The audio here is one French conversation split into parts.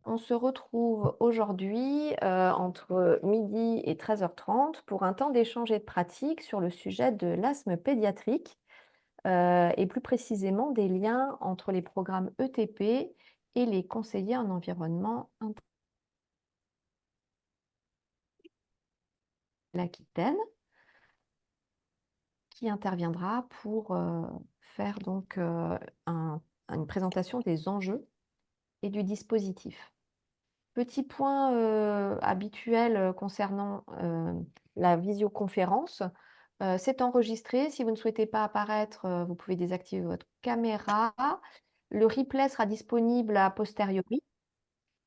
On se retrouve aujourd'hui entre midi et 13h30 pour un temps d'échange et de pratique sur le sujet de l'asthme pédiatrique et plus précisément des liens entre les programmes ETP et les conseillers en environnement de l'Aquitaine qui interviendra pour faire donc une présentation des enjeux et du dispositif. Petit point, habituel, concernant, la visioconférence, c'est enregistré. Si vous ne souhaitez pas apparaître, vous pouvez désactiver votre caméra. Le replay sera disponible a posteriori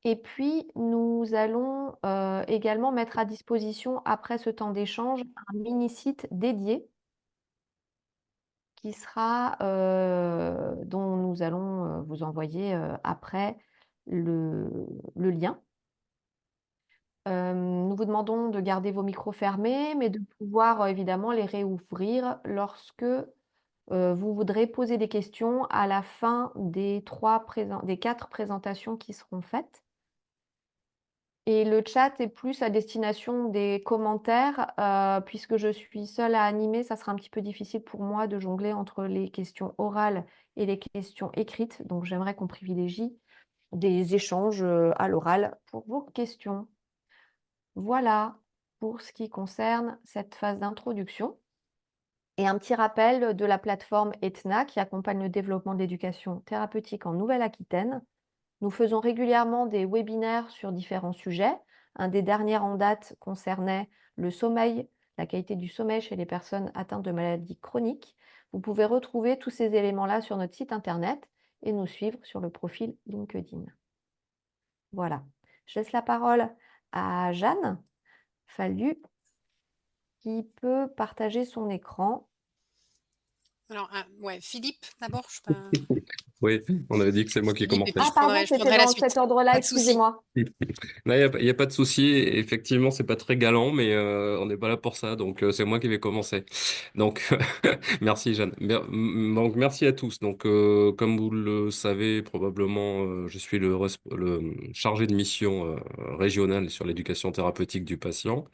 et puis nous allons, également mettre à disposition après ce temps d'échange un mini site dédié qui sera, dont nous allons, vous envoyer, après le lien. Nous vous demandons de garder vos micros fermés, mais de pouvoir, évidemment les réouvrir lorsque, vous voudrez poser des questions à la fin des 4 présentations qui seront faites. Et le chat est plus à destination des commentaires, puisque je suis seule à animer, ça sera un petit peu difficile pour moi de jongler entre les questions orales et les questions écrites. Donc j'aimerais qu'on privilégie des échanges, à l'oral pour vos questions. Voilà pour ce qui concerne cette phase d'introduction. Et un petit rappel de la plateforme ETNA qui accompagne le développement de l'éducation thérapeutique en Nouvelle-Aquitaine. Nous faisons régulièrement des webinaires sur différents sujets. Un des derniers en date concernait le sommeil, la qualité du sommeil chez les personnes atteintes de maladies chroniques. Vous pouvez retrouver tous ces éléments-là sur notre site internet et nous suivre sur le profil LinkedIn. Voilà. Je laisse la parole à Jeanne Fallu qui peut partager son écran. Alors, ouais, Philippe, d'abord, je sais pas. Oui, on avait dit que c'est moi qui Philippe, et commençais. puis Ah pardon, je c'était prendrai la dans suite. cet ordre-là, Pas de souci. excusez-moi. Non, il n'y a pas de souci. Effectivement, c'est pas très galant, mais on n'est pas là pour ça. Donc, c'est moi qui vais commencer. Donc, merci, Jeanne. Donc, merci à tous. Donc, comme vous le savez, probablement, je suis le chargé de mission régionale sur l'éducation thérapeutique du patient.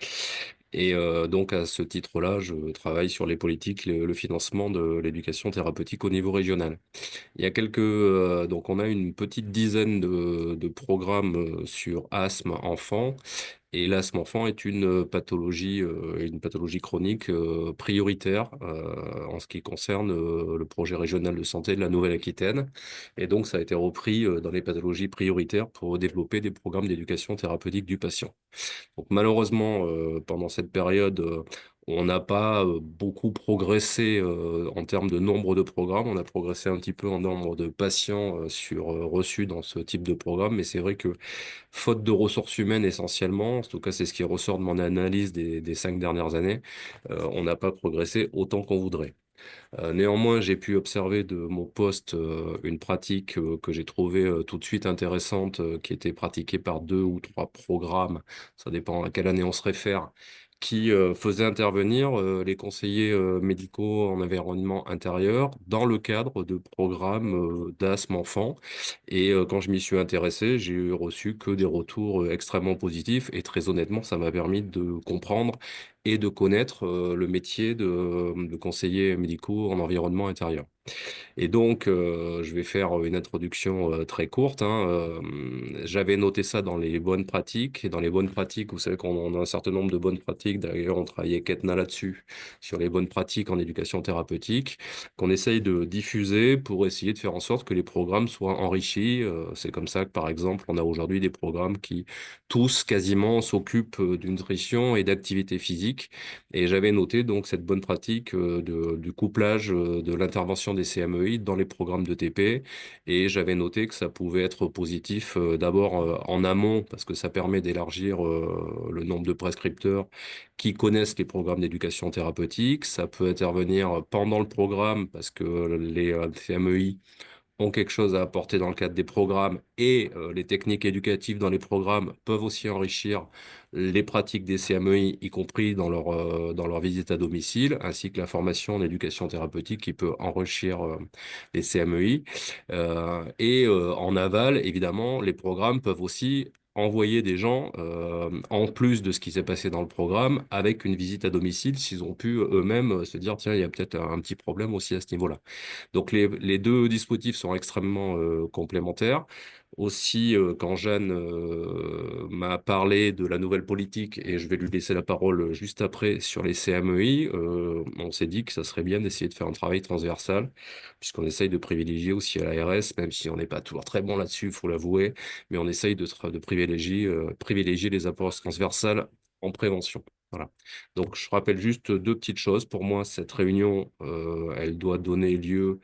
Et donc, à ce titre-là, je travaille sur les politiques, le financement de l'éducation thérapeutique au niveau régional. Il y a donc on a une petite dizaine de programmes sur asthme enfant. Et l'asthme enfant est une pathologie chronique prioritaire en ce qui concerne le projet régional de santé de la Nouvelle-Aquitaine. Et donc, ça a été repris dans les pathologies prioritaires pour développer des programmes d'éducation thérapeutique du patient. Donc malheureusement, pendant cette période, on n'a pas beaucoup progressé en termes de nombre de programmes. On a progressé un petit peu en nombre de patients reçus dans ce type de programme, mais c'est vrai que faute de ressources humaines essentiellement, en tout cas c'est ce qui ressort de mon analyse des 5 dernières années, on n'a pas progressé autant qu'on voudrait. Néanmoins, j'ai pu observer de mon poste une pratique que j'ai trouvée tout de suite intéressante, qui était pratiquée par 2 ou 3 programmes, ça dépend à quelle année on se réfère, qui faisait intervenir les conseillers médicaux en environnement intérieur dans le cadre de programmes d'asthme enfant. Et quand je m'y suis intéressé, j'ai reçu que des retours extrêmement positifs et très honnêtement, ça m'a permis de comprendre et de connaître le métier de conseiller médicaux en environnement intérieur. Et donc, je vais faire une introduction très courte, hein. J'avais noté ça dans les bonnes pratiques. Et dans les bonnes pratiques, vous savez qu'on a un certain nombre de bonnes pratiques. D'ailleurs, on travaillait avec Etna là-dessus, sur les bonnes pratiques en éducation thérapeutique, qu'on essaye de diffuser pour essayer de faire en sorte que les programmes soient enrichis. C'est comme ça que, par exemple, on a aujourd'hui des programmes qui, tous quasiment, s'occupent d'une nutrition et d'activité physique. Et j'avais noté donc cette bonne pratique du couplage de l'intervention des CMEI dans les programmes de TP. Et j'avais noté que ça pouvait être positif d'abord en amont, parce que ça permet d'élargir le nombre de prescripteurs qui connaissent les programmes d'éducation thérapeutique. Ça peut intervenir pendant le programme, parce que les CMEI ont quelque chose à apporter dans le cadre des programmes et les techniques éducatives dans les programmes peuvent aussi enrichir les pratiques des CMEI, y compris dans leur visite à domicile, ainsi que la formation en éducation thérapeutique qui peut enrichir les CMEI. En aval, évidemment, les programmes peuvent aussi envoyer des gens, en plus de ce qui s'est passé dans le programme, avec une visite à domicile, s'ils ont pu eux-mêmes se dire, tiens, il y a peut-être un petit problème aussi à ce niveau-là. Donc les deux dispositifs sont extrêmement complémentaires. Aussi, quand Jeanne m'a parlé de la nouvelle politique, et je vais lui laisser la parole juste après sur les CMEI, on s'est dit que ça serait bien d'essayer de faire un travail transversal, puisqu'on essaye de privilégier aussi à l'ARS, même si on n'est pas toujours très bon là-dessus, il faut l'avouer, mais on essaye de privilégier les approches transversales en prévention. Voilà. Donc, je rappelle juste deux petites choses. Pour moi, cette réunion, elle doit donner lieu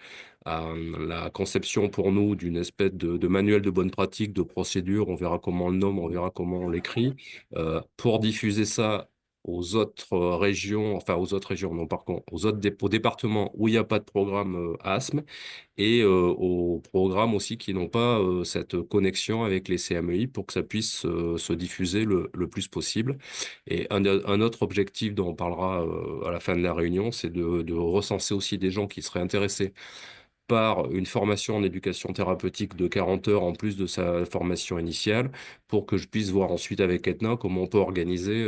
à la conception pour nous d'une espèce de manuel de bonne pratique, de procédure. On verra comment on le nomme, on verra comment on l'écrit, pour diffuser ça aux autres régions, enfin aux autres régions, non, par contre, aux départements où il n'y a pas de programme asthme et aux programmes aussi qui n'ont pas cette connexion avec les CMEI pour que ça puisse se diffuser le plus possible. Et un autre objectif dont on parlera à la fin de la réunion, c'est de recenser aussi des gens qui seraient intéressés par une formation en éducation thérapeutique de 40 heures en plus de sa formation initiale, pour que je puisse voir ensuite avec Etna comment on peut organiser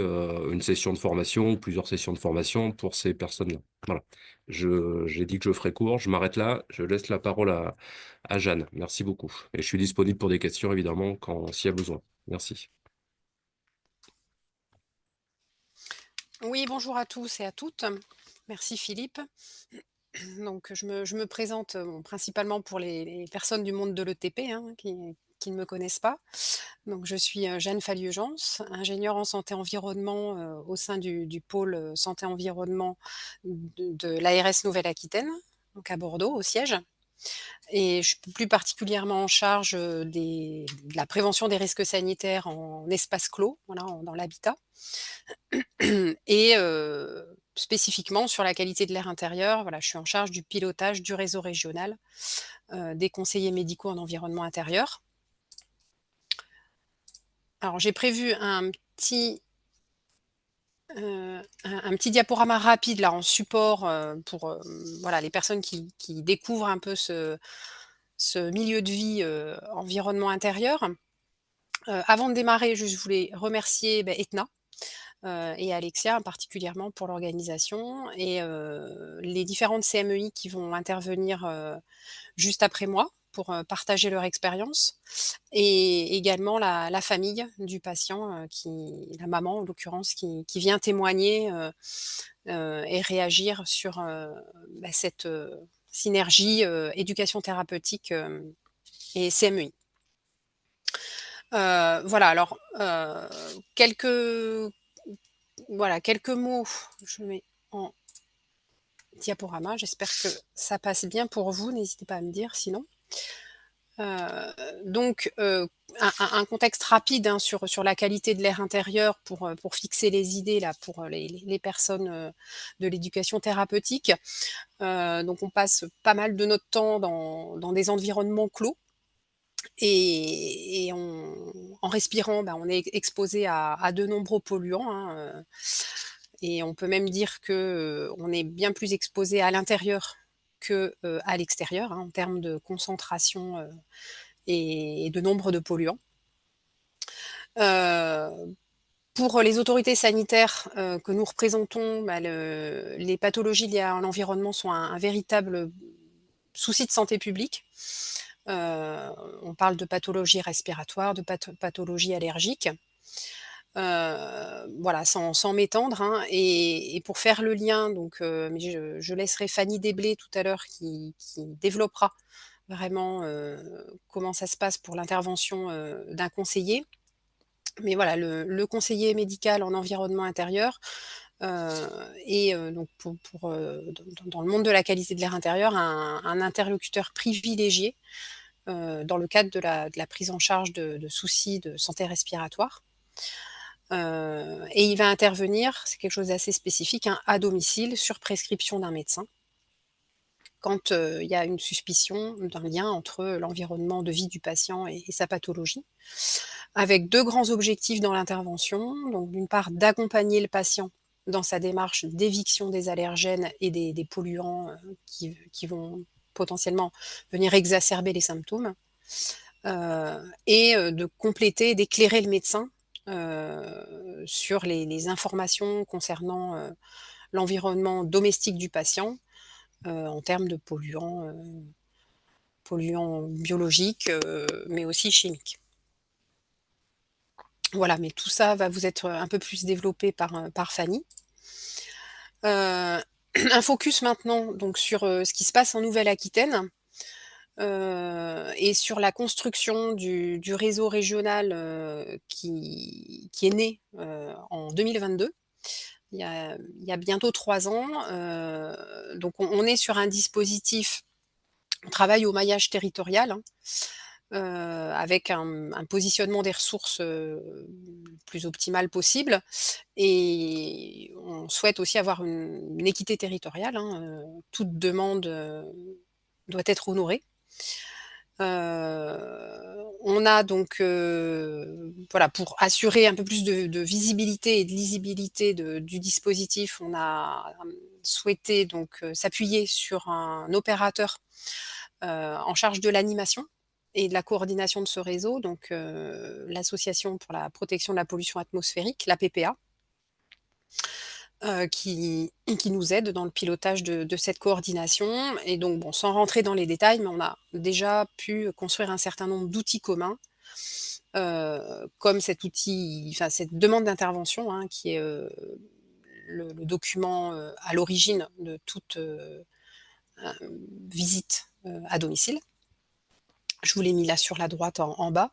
une session de formation ou plusieurs sessions de formation pour ces personnes-là. Voilà. J'ai dit que je ferais court, je m'arrête là, je laisse la parole à Jeanne. Merci beaucoup. Et je suis disponible pour des questions, évidemment, s'il y a besoin. Merci. Oui, bonjour à tous et à toutes. Merci Philippe. Donc je me présente, bon, principalement pour les personnes du monde de l'ETP, hein, qui ne me connaissent pas. Donc je suis, Jeanne Fallieu-Gence, ingénieure en santé environnement, au sein du pôle, santé environnement de l'ARS Nouvelle-Aquitaine, donc à Bordeaux, au siège. Et je suis plus particulièrement en charge, de la prévention des risques sanitaires en espace clos, voilà, dans l'habitat. Et spécifiquement sur la qualité de l'air intérieur, voilà, je suis en charge du pilotage du réseau régional, des conseillers médicaux en environnement intérieur. Alors j'ai prévu un petit diaporama rapide là en support, pour, voilà, les personnes qui découvrent un peu ce milieu de vie, environnement intérieur. Avant de démarrer, juste je voulais remercier, Etna, et Alexia particulièrement pour l'organisation et les différentes CMEI qui vont intervenir, juste après moi pour, partager leur expérience et également la famille du patient, la maman en l'occurrence qui vient témoigner, et réagir sur, cette, synergie, éducation thérapeutique, et CMEI. Voilà alors, quelques mots, je mets en diaporama, j'espère que ça passe bien pour vous, n'hésitez pas à me dire sinon. Donc, un contexte rapide, hein, sur la qualité de l'air intérieur pour fixer les idées là, pour les personnes, de l'éducation thérapeutique. Donc on passe pas mal de notre temps dans des environnements clos et en respirant, on est exposé à de nombreux polluants, hein, et on peut même dire que, on est bien plus exposé à l'intérieur que, à l'extérieur, hein, en termes de concentration, et de nombre de polluants. Heu, pour les autorités sanitaires, que nous représentons, les pathologies liées à l'environnement sont un véritable souci de santé publique. On parle de pathologies respiratoires, de pathologies allergiques. Voilà, sans m'étendre, hein et pour faire le lien donc mais je laisserai Fanny Desblés tout à l'heure qui développera vraiment, comment ça se passe pour l'intervention, d'un conseiller. Mais voilà, le conseiller médical en environnement intérieur, heu donc dans le monde de la qualité de l'air intérieur, un interlocuteur privilégié, dans le cadre de la prise en charge de soucis de santé respiratoire. Et il va intervenir, c'est quelque chose d'assez spécifique, hein, à domicile sur prescription d'un médecin. quand, il y a une suspicion d'un lien entre l'environnement de vie du patient et sa pathologie. Avec 2 grands objectifs dans l'intervention, donc d'une part d'accompagner le patient dans sa démarche d'éviction des allergènes et des polluants, qui vont potentiellement venir exacerber les symptômes, et de compléter, d'éclairer le médecin, sur les informations concernant, l'environnement domestique du patient, en termes de polluants biologiques, mais aussi chimiques. Voilà, mais tout ça va vous être un peu plus développé par Fanny. Heu, un focus maintenant donc sur, ce qui se passe en Nouvelle-Aquitaine, et sur la construction du réseau régional, qui est né, en 2022. Il y a bientôt 3 ans, donc on est sur un dispositif. On travaille au maillage territorial, hein, avec un positionnement des ressources, le plus optimal possible, et on souhaite aussi avoir une équité territoriale, hein, toute demande, doit être honorée. On a donc, voilà, pour assurer un peu plus de visibilité et de lisibilité du dispositif, on a, souhaité donc, s'appuyer sur un opérateur, en charge de l'animation et de la coordination de ce réseau, donc, l'Association pour la protection de la pollution atmosphérique, l'APPA, qui nous aide dans le pilotage de cette coordination, et donc bon, sans rentrer dans les détails, mais on a déjà pu construire un certain nombre d'outils communs, comme cet outil, enfin cette demande d'intervention, hein, qui est, le document, à l'origine de toute, visite, à domicile. Je vous l'ai mis là sur la droite en bas.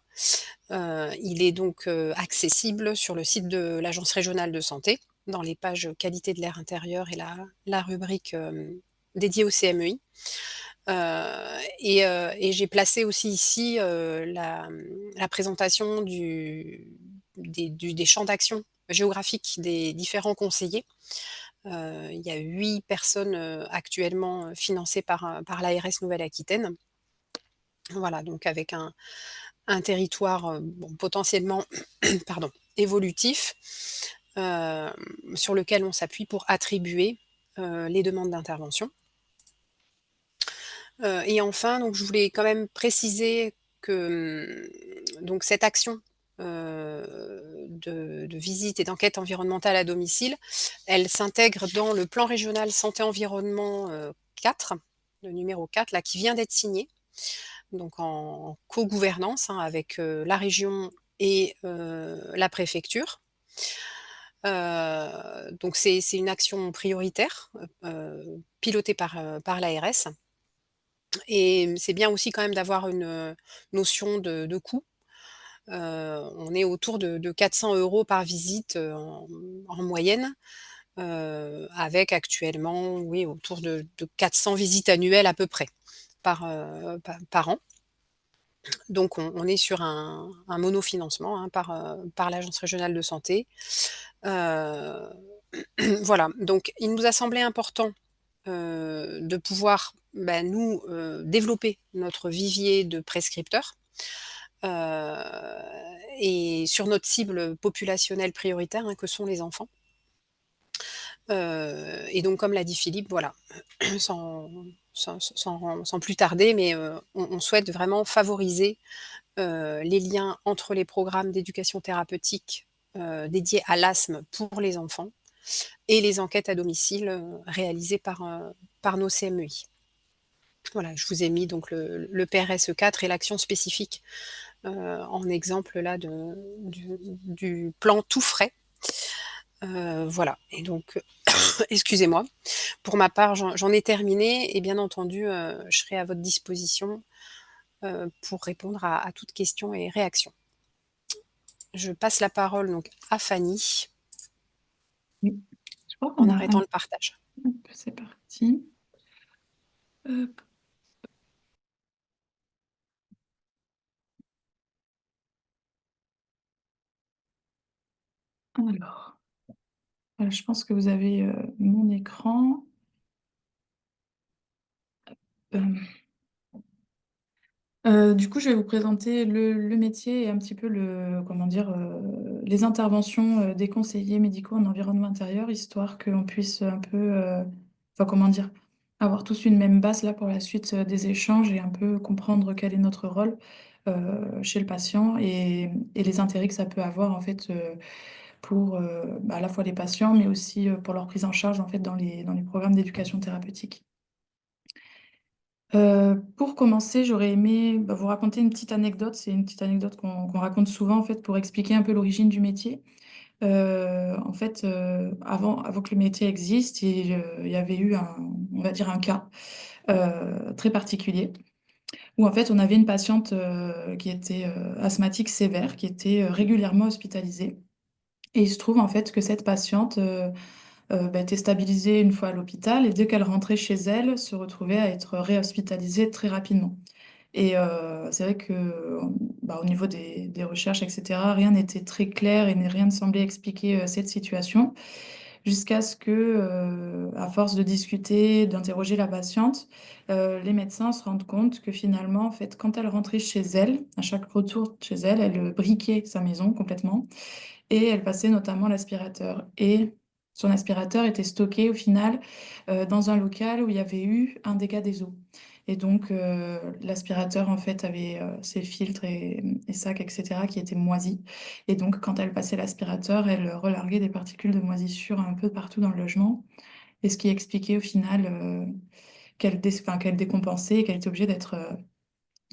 Il est donc, accessible sur le site de l'Agence régionale de santé, dans les pages qualité de l'air intérieur et la rubrique, dédiée au CMEI. Et j'ai placé aussi ici, la présentation des champs d'action géographiques des différents conseillers. Il y a 8 personnes, actuellement, financées par l'ARS Nouvelle-Aquitaine. Voilà, donc avec un territoire, bon, potentiellement pardon, évolutif, hem, sur lequel on s'appuie pour attribuer, les demandes d'intervention. Et enfin, donc je voulais quand même préciser que, donc cette action, de visite et d'enquête environnementale à domicile, elle s'intègre dans le plan régional santé environnement, 4, le numéro 4 là, qui vient d'être signé, donc en co-gouvernance, hein, avec, la région et la préfecture. Donc c'est une action prioritaire, pilotée par l'ARS, et c'est bien aussi quand même d'avoir une, notion de coût. On est autour de 400 € par visite, en moyenne, avec actuellement, oui, autour de 400 visites annuelles à peu près par an. Donc on est sur un monofinancement, hein, par l'Agence régionale de santé. Heu, voilà, donc il nous a semblé important, de pouvoir, bah, nous, développer notre vivier de prescripteurs, heu et sur notre cible populationnelle prioritaire, hein, que sont les enfants. Et donc comme l'a dit Philippe, voilà, sans sans plus tarder, mais on souhaite vraiment favoriser, les liens entre les programmes d'éducation thérapeutique, dédiés à l'asthme pour les enfants et les enquêtes à domicile, réalisées par nos CMEI. Voilà, je vous ai mis donc le PRSE 4 et l'action spécifique, en exemple là du plan tout frais. Voilà, et donc excusez-moi. Pour ma part, j'en ai terminé, et bien entendu, je serai à votre disposition, pour répondre à toute question et réaction. Je passe la parole donc à Fanny, Oui, je crois qu'on en a un arrêtant le partage. hop, c'est parti. Hop, alors, je pense que vous avez, mon écran. Euh, du coup, je vais vous présenter le métier et un petit peu comment dire, les interventions des conseillers médicaux en environnement intérieur, histoire qu'on puisse un peu, enfin, comment dire, avoir tous une même base là pour la suite des échanges et un peu comprendre quel est notre rôle chez le patient et les intérêts que ça peut avoir en fait pour à la fois les patients, mais aussi pour leur prise en charge en fait dans les programmes d'éducation thérapeutique. Pour commencer, j'aurais aimé vous raconter une petite anecdote. C'est une petite anecdote qu'on raconte souvent en fait pour expliquer un peu l'origine du métier. En fait, avant que le métier existe, il y avait eu on va dire un cas très particulier où en fait on avait une patiente qui était asthmatique sévère, qui était régulièrement hospitalisée. Et il se trouve en fait que cette patiente était stabilisée une fois à l'hôpital et dès qu'elle rentrait chez elle, se retrouvait à être réhospitalisée très rapidement. Et c'est vrai que au niveau des recherches, etc., rien n'était très clair et rien ne semblait expliquer cette situation, jusqu'à ce que, à force de discuter, d'interroger la patiente, les médecins se rendent compte que finalement, en fait, quand elle rentrait chez elle, à chaque retour chez elle, elle briquait sa maison complètement et elle passait notamment l'aspirateur. Et son aspirateur était stocké au final dans un local où il y avait eu un dégât des eaux. Et donc l'aspirateur en fait avait ses filtres et sacs, etc., qui étaient moisis. Et donc quand elle passait l'aspirateur, elle relarguait des particules de moisissure un peu partout dans le logement. Et ce qui expliquait au final qu'elle décompensait et qu'elle était obligée d'être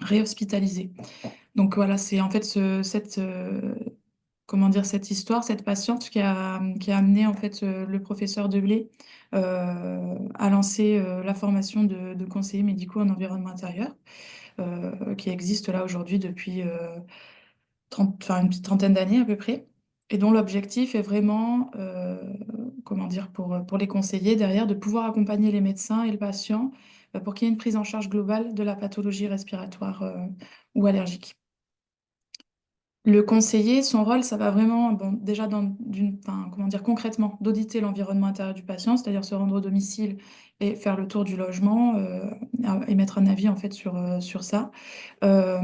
réhospitalisée. Donc voilà, c'est en fait comment dire, cette histoire, cette patiente qui a amené en fait le professeur Deblé à lancer la formation de conseillers médicaux en environnement intérieur, qui existe là aujourd'hui depuis enfin, une petite trentaine d'années à peu près, et dont l'objectif est vraiment, comment dire, pour les conseillers derrière, de pouvoir accompagner les médecins et le patient pour qu'il y ait une prise en charge globale de la pathologie respiratoire ou allergique. Le conseiller, son rôle, ça va vraiment, bon, déjà enfin, comment dire, concrètement, d'auditer l'environnement intérieur du patient, c'est-à-dire se rendre au domicile et faire le tour du logement, émettre un avis en fait sur ça. Euh,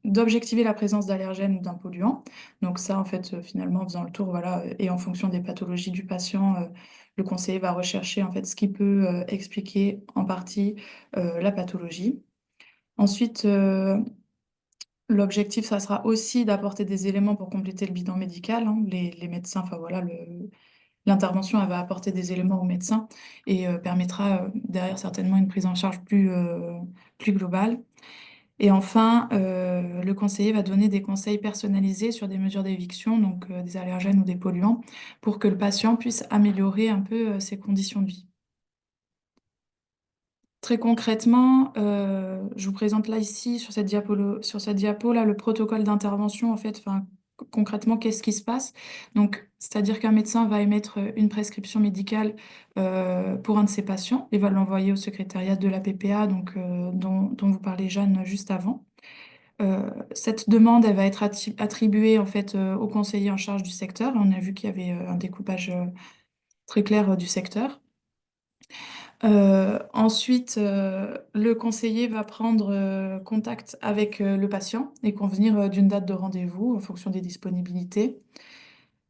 D'objectiver la présence d'allergènes ou d'un polluant. Donc ça, en fait, finalement, en faisant le tour, voilà, et en fonction des pathologies du patient, le conseiller va rechercher en fait ce qui peut expliquer en partie la pathologie. Ensuite, l'objectif, ça sera aussi d'apporter des éléments pour compléter le bilan médical, hein. Les médecins, enfin voilà, l'intervention, elle va apporter des éléments aux médecins et permettra derrière certainement une prise en charge plus globale. Et enfin, le conseiller va donner des conseils personnalisés sur des mesures d'éviction, donc des allergènes ou des polluants, pour que le patient puisse améliorer un peu ses conditions de vie. Très concrètement, je vous présente là ici sur cette diapo là le protocole d'intervention en fait. Enfin, concrètement, qu'est-ce qui se passe? Donc, c'est-à-dire qu'un médecin va émettre une prescription médicale pour un de ses patients et va l'envoyer au secrétariat de la PPA, donc dont vous parlez Jeanne juste avant. Cette demande, elle va être attribuée en fait au conseiller en charge du secteur. On a vu qu'il y avait un découpage très clair du secteur. Ensuite, le conseiller va prendre contact avec le patient et convenir d'une date de rendez-vous en fonction des disponibilités.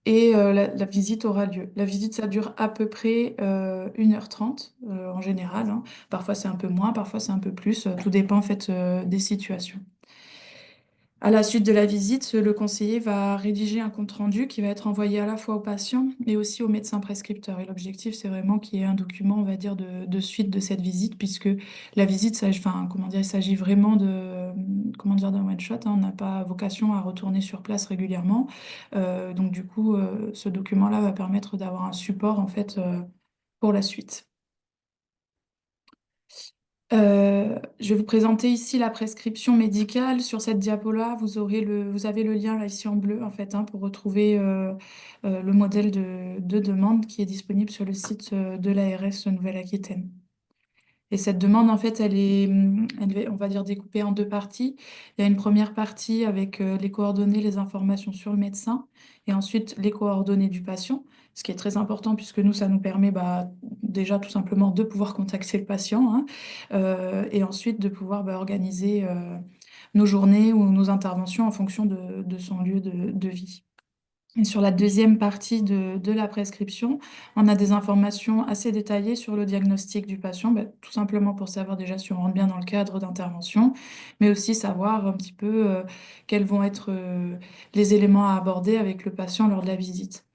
Et la visite aura lieu. La visite, ça dure à peu près 1h30 en général, hein. Parfois, c'est un peu moins, parfois, c'est un peu plus. Tout dépend en fait des situations. À la suite de la visite, le conseiller va rédiger un compte-rendu qui va être envoyé à la fois au patient, mais aussi au médecin prescripteur. Et l'objectif, c'est vraiment qu'il y ait un document, on va dire, de suite de cette visite, puisque la visite, enfin, comment dire, il s'agit vraiment comment dire, d'un one-shot, hein. On n'a pas vocation à retourner sur place régulièrement. Donc, du coup, ce document-là va permettre d'avoir un support, en fait, pour la suite. Je vais vous présenter ici la prescription médicale. Sur cette diapo-là, vous avez le lien là ici en bleu en fait, hein, pour retrouver le modèle de demande qui est disponible sur le site de l'ARS Nouvelle-Aquitaine. Et cette demande, en fait, on va dire, découpée en deux parties. Il y a une première partie avec les coordonnées, les informations sur le médecin, et ensuite les coordonnées du patient, ce qui est très important puisque nous, ça nous permet déjà tout simplement de pouvoir contacter le patient, hein, et ensuite de pouvoir organiser nos journées ou nos interventions en fonction de son lieu de vie. Et sur la deuxième partie de la prescription, on a des informations assez détaillées sur le diagnostic du patient, tout simplement pour savoir déjà si on rentre bien dans le cadre d'intervention, mais aussi savoir un petit peu quels vont être les éléments à aborder avec le patient lors de la visite.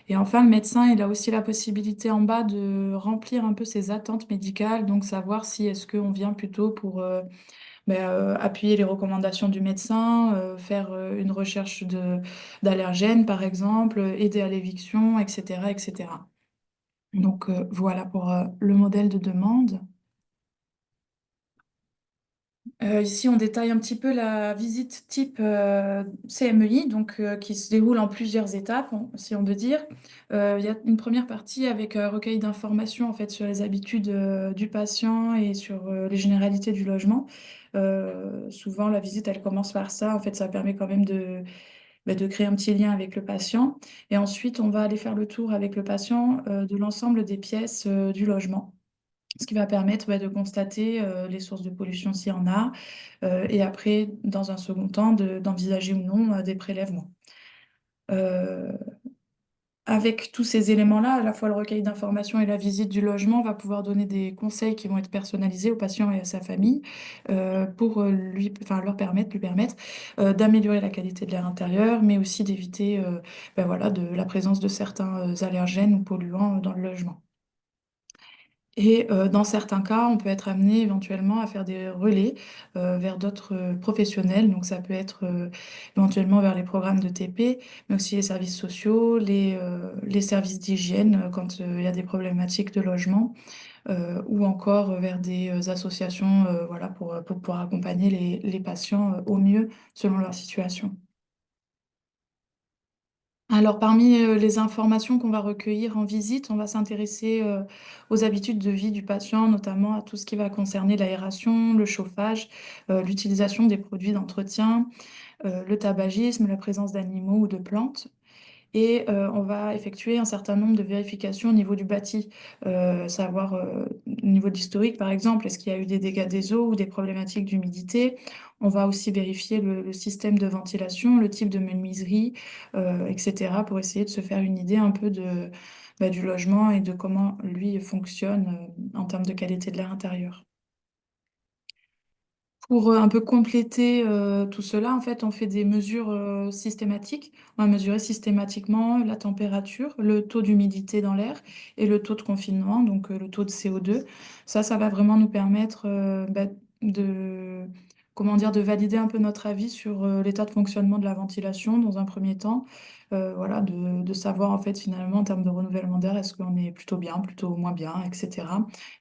Et enfin, le médecin, il a aussi la possibilité en bas de remplir un peu ses attentes médicales, donc savoir si est-ce qu'on vient plutôt pour appuyer les recommandations du médecin, faire une recherche d'allergènes par exemple, aider à l'éviction, etc., etc. Donc voilà pour le modèle de demande. Ici, on détaille un petit peu la visite type CMEI, donc qui se déroule en plusieurs étapes, si on veut dire. Il y a une première partie avec un recueil d'informations en fait sur les habitudes du patient et sur les généralités du logement. Souvent, la visite, elle commence par ça. En fait, ça permet quand même de créer un petit lien avec le patient. Et ensuite, on va aller faire le tour avec le patient de l'ensemble des pièces du logement, ce qui va permettre de constater les sources de pollution s'il y en a, et après, dans un second temps, d'envisager ou non des prélèvements. Euh, Avec tous ces éléments-là, à la fois le recueil d'informations et la visite du logement, on va pouvoir donner des conseils qui vont être personnalisés au patient et à sa famille pour lui permettre d'améliorer la qualité de l'air intérieur, mais aussi d'éviter voilà, la présence de certains allergènes ou polluants dans le logement. Et dans certains cas, on peut être amené éventuellement à faire des relais vers d'autres professionnels. Donc ça peut être éventuellement vers les programmes de TP, mais aussi les services sociaux, les services d'hygiène quand il y a des problématiques de logement, ou encore vers des associations voilà, pour pouvoir accompagner les patients au mieux selon leur situation. Alors, parmi les informations qu'on va recueillir en visite, on va s'intéresser aux habitudes de vie du patient, notamment à tout ce qui va concerner l'aération, le chauffage, l'utilisation des produits d'entretien, le tabagisme, la présence d'animaux ou de plantes. Et on va effectuer un certain nombre de vérifications au niveau du bâti, savoir au niveau de l'historique par exemple, est-ce qu'il y a eu des dégâts des eaux ou des problématiques d'humidité. On va aussi vérifier le système de ventilation, le type de menuiserie, etc. pour essayer de se faire une idée un peu du logement et de comment lui fonctionne en termes de qualité de l'air intérieur. Pour un peu compléter tout cela, en fait, on fait des mesures systématiques. On va mesurer systématiquement la température, le taux d'humidité dans l'air et le taux de confinement, donc le taux de CO2. Ça va vraiment nous permettre de, comment dire, de valider un peu notre avis sur l'état de fonctionnement de la ventilation dans un premier temps. Voilà, de savoir en fait finalement en termes de renouvellement d'air, est-ce qu'on est plutôt bien, plutôt moins bien, etc.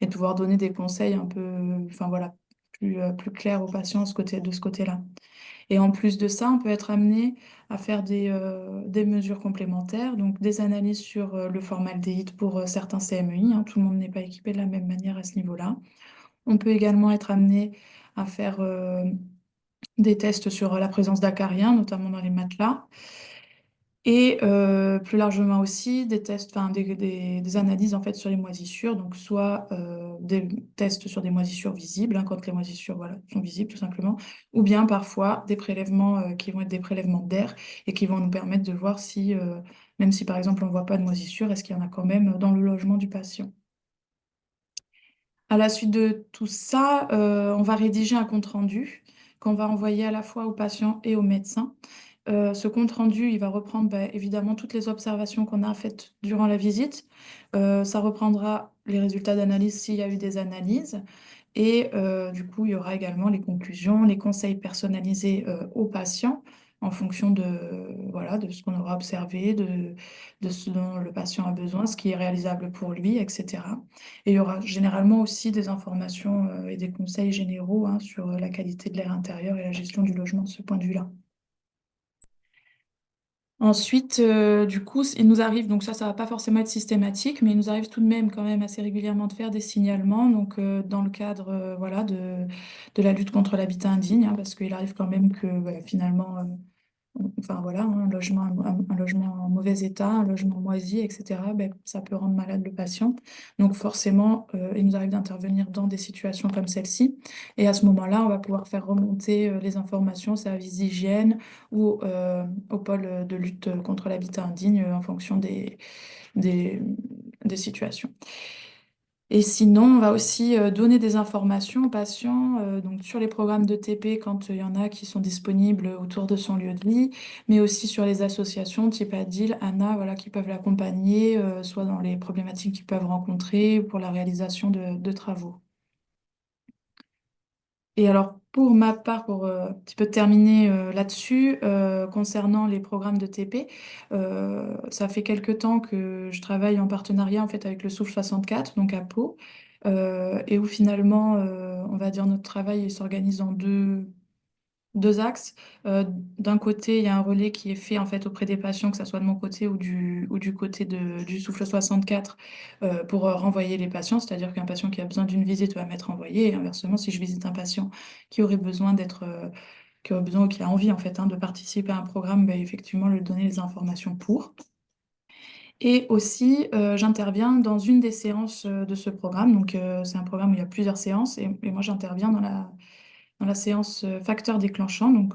Et de pouvoir donner des conseils un peu, enfin voilà, plus clair aux patients de ce côté-là. Et en plus de ça, on peut être amené à faire des mesures complémentaires, donc des analyses sur le formaldéhyde pour certains CMEI, hein, tout le monde n'est pas équipé de la même manière à ce niveau-là. On peut également être amené à faire des tests sur la présence d'acariens, notamment dans les matelas. Et plus largement aussi des tests, enfin des analyses en fait sur les moisissures, donc soit des tests sur des moisissures visibles, hein, quand les moisissures voilà, sont visibles tout simplement, ou bien parfois des prélèvements qui vont être des prélèvements d'air et qui vont nous permettre de voir si, même si par exemple on ne voit pas de moisissure, est-ce qu'il y en a quand même dans le logement du patient. À la suite de tout ça, on va rédiger un compte-rendu qu'on va envoyer à la fois au patient et au médecin. Ce compte-rendu, il va reprendre évidemment toutes les observations qu'on a faites durant la visite. Ça reprendra les résultats d'analyse s'il y a eu des analyses. Et du coup, il y aura également les conclusions, les conseils personnalisés aux patients en fonction voilà, de ce qu'on aura observé, de ce dont le patient a besoin, ce qui est réalisable pour lui, etc. Et il y aura généralement aussi des informations et des conseils généraux hein, sur la qualité de l'air intérieur et la gestion du logement de ce point de vue-là. Ensuite, du coup, il nous arrive, donc ça va pas forcément être systématique, mais il nous arrive tout de même quand même assez régulièrement de faire des signalements, donc dans le cadre voilà, de la lutte contre l'habitat indigne, hein, parce qu'il arrive quand même que finalement, enfin voilà, hein, un logement en mauvais état, un logement moisi, etc., ben, ça peut rendre malade le patient. Donc forcément, il nous arrive d'intervenir dans des situations comme celle-ci. Et à ce moment-là, on va pouvoir faire remonter les informations au service d'hygiène ou au pôle de lutte contre l'habitat indigne en fonction des, des situations. Et sinon, on va aussi donner des informations aux patients donc sur les programmes de TP quand il y en a qui sont disponibles autour de son lieu de vie, mais aussi sur les associations type Adil, Anna, voilà, qui peuvent l'accompagner, soit dans les problématiques qu'ils peuvent rencontrer ou pour la réalisation de travaux. Et alors, pour ma part, pour un petit peu terminer là-dessus, concernant les programmes de TP, ça fait quelque temps que je travaille en partenariat en fait avec le Souffle 64, donc à Pau, et où finalement, on va dire notre travail il s'organise en deux axes. D'un côté, il y a un relais qui est fait en fait auprès des patients, que ce soit de mon côté ou du côté du Souffle 64, pour renvoyer les patients. C'est-à-dire qu'un patient qui a besoin d'une visite va m'être envoyé. Et inversement, si je visite un patient qui aurait besoin qui aurait besoin ou qui a envie en fait, hein, de participer à un programme, ben, effectivement, lui donner les informations pour. Et aussi, j'interviens dans une des séances de ce programme. Donc, c'est un programme où il y a plusieurs séances. Et moi, j'interviens dans la séance facteur déclenchant. Donc,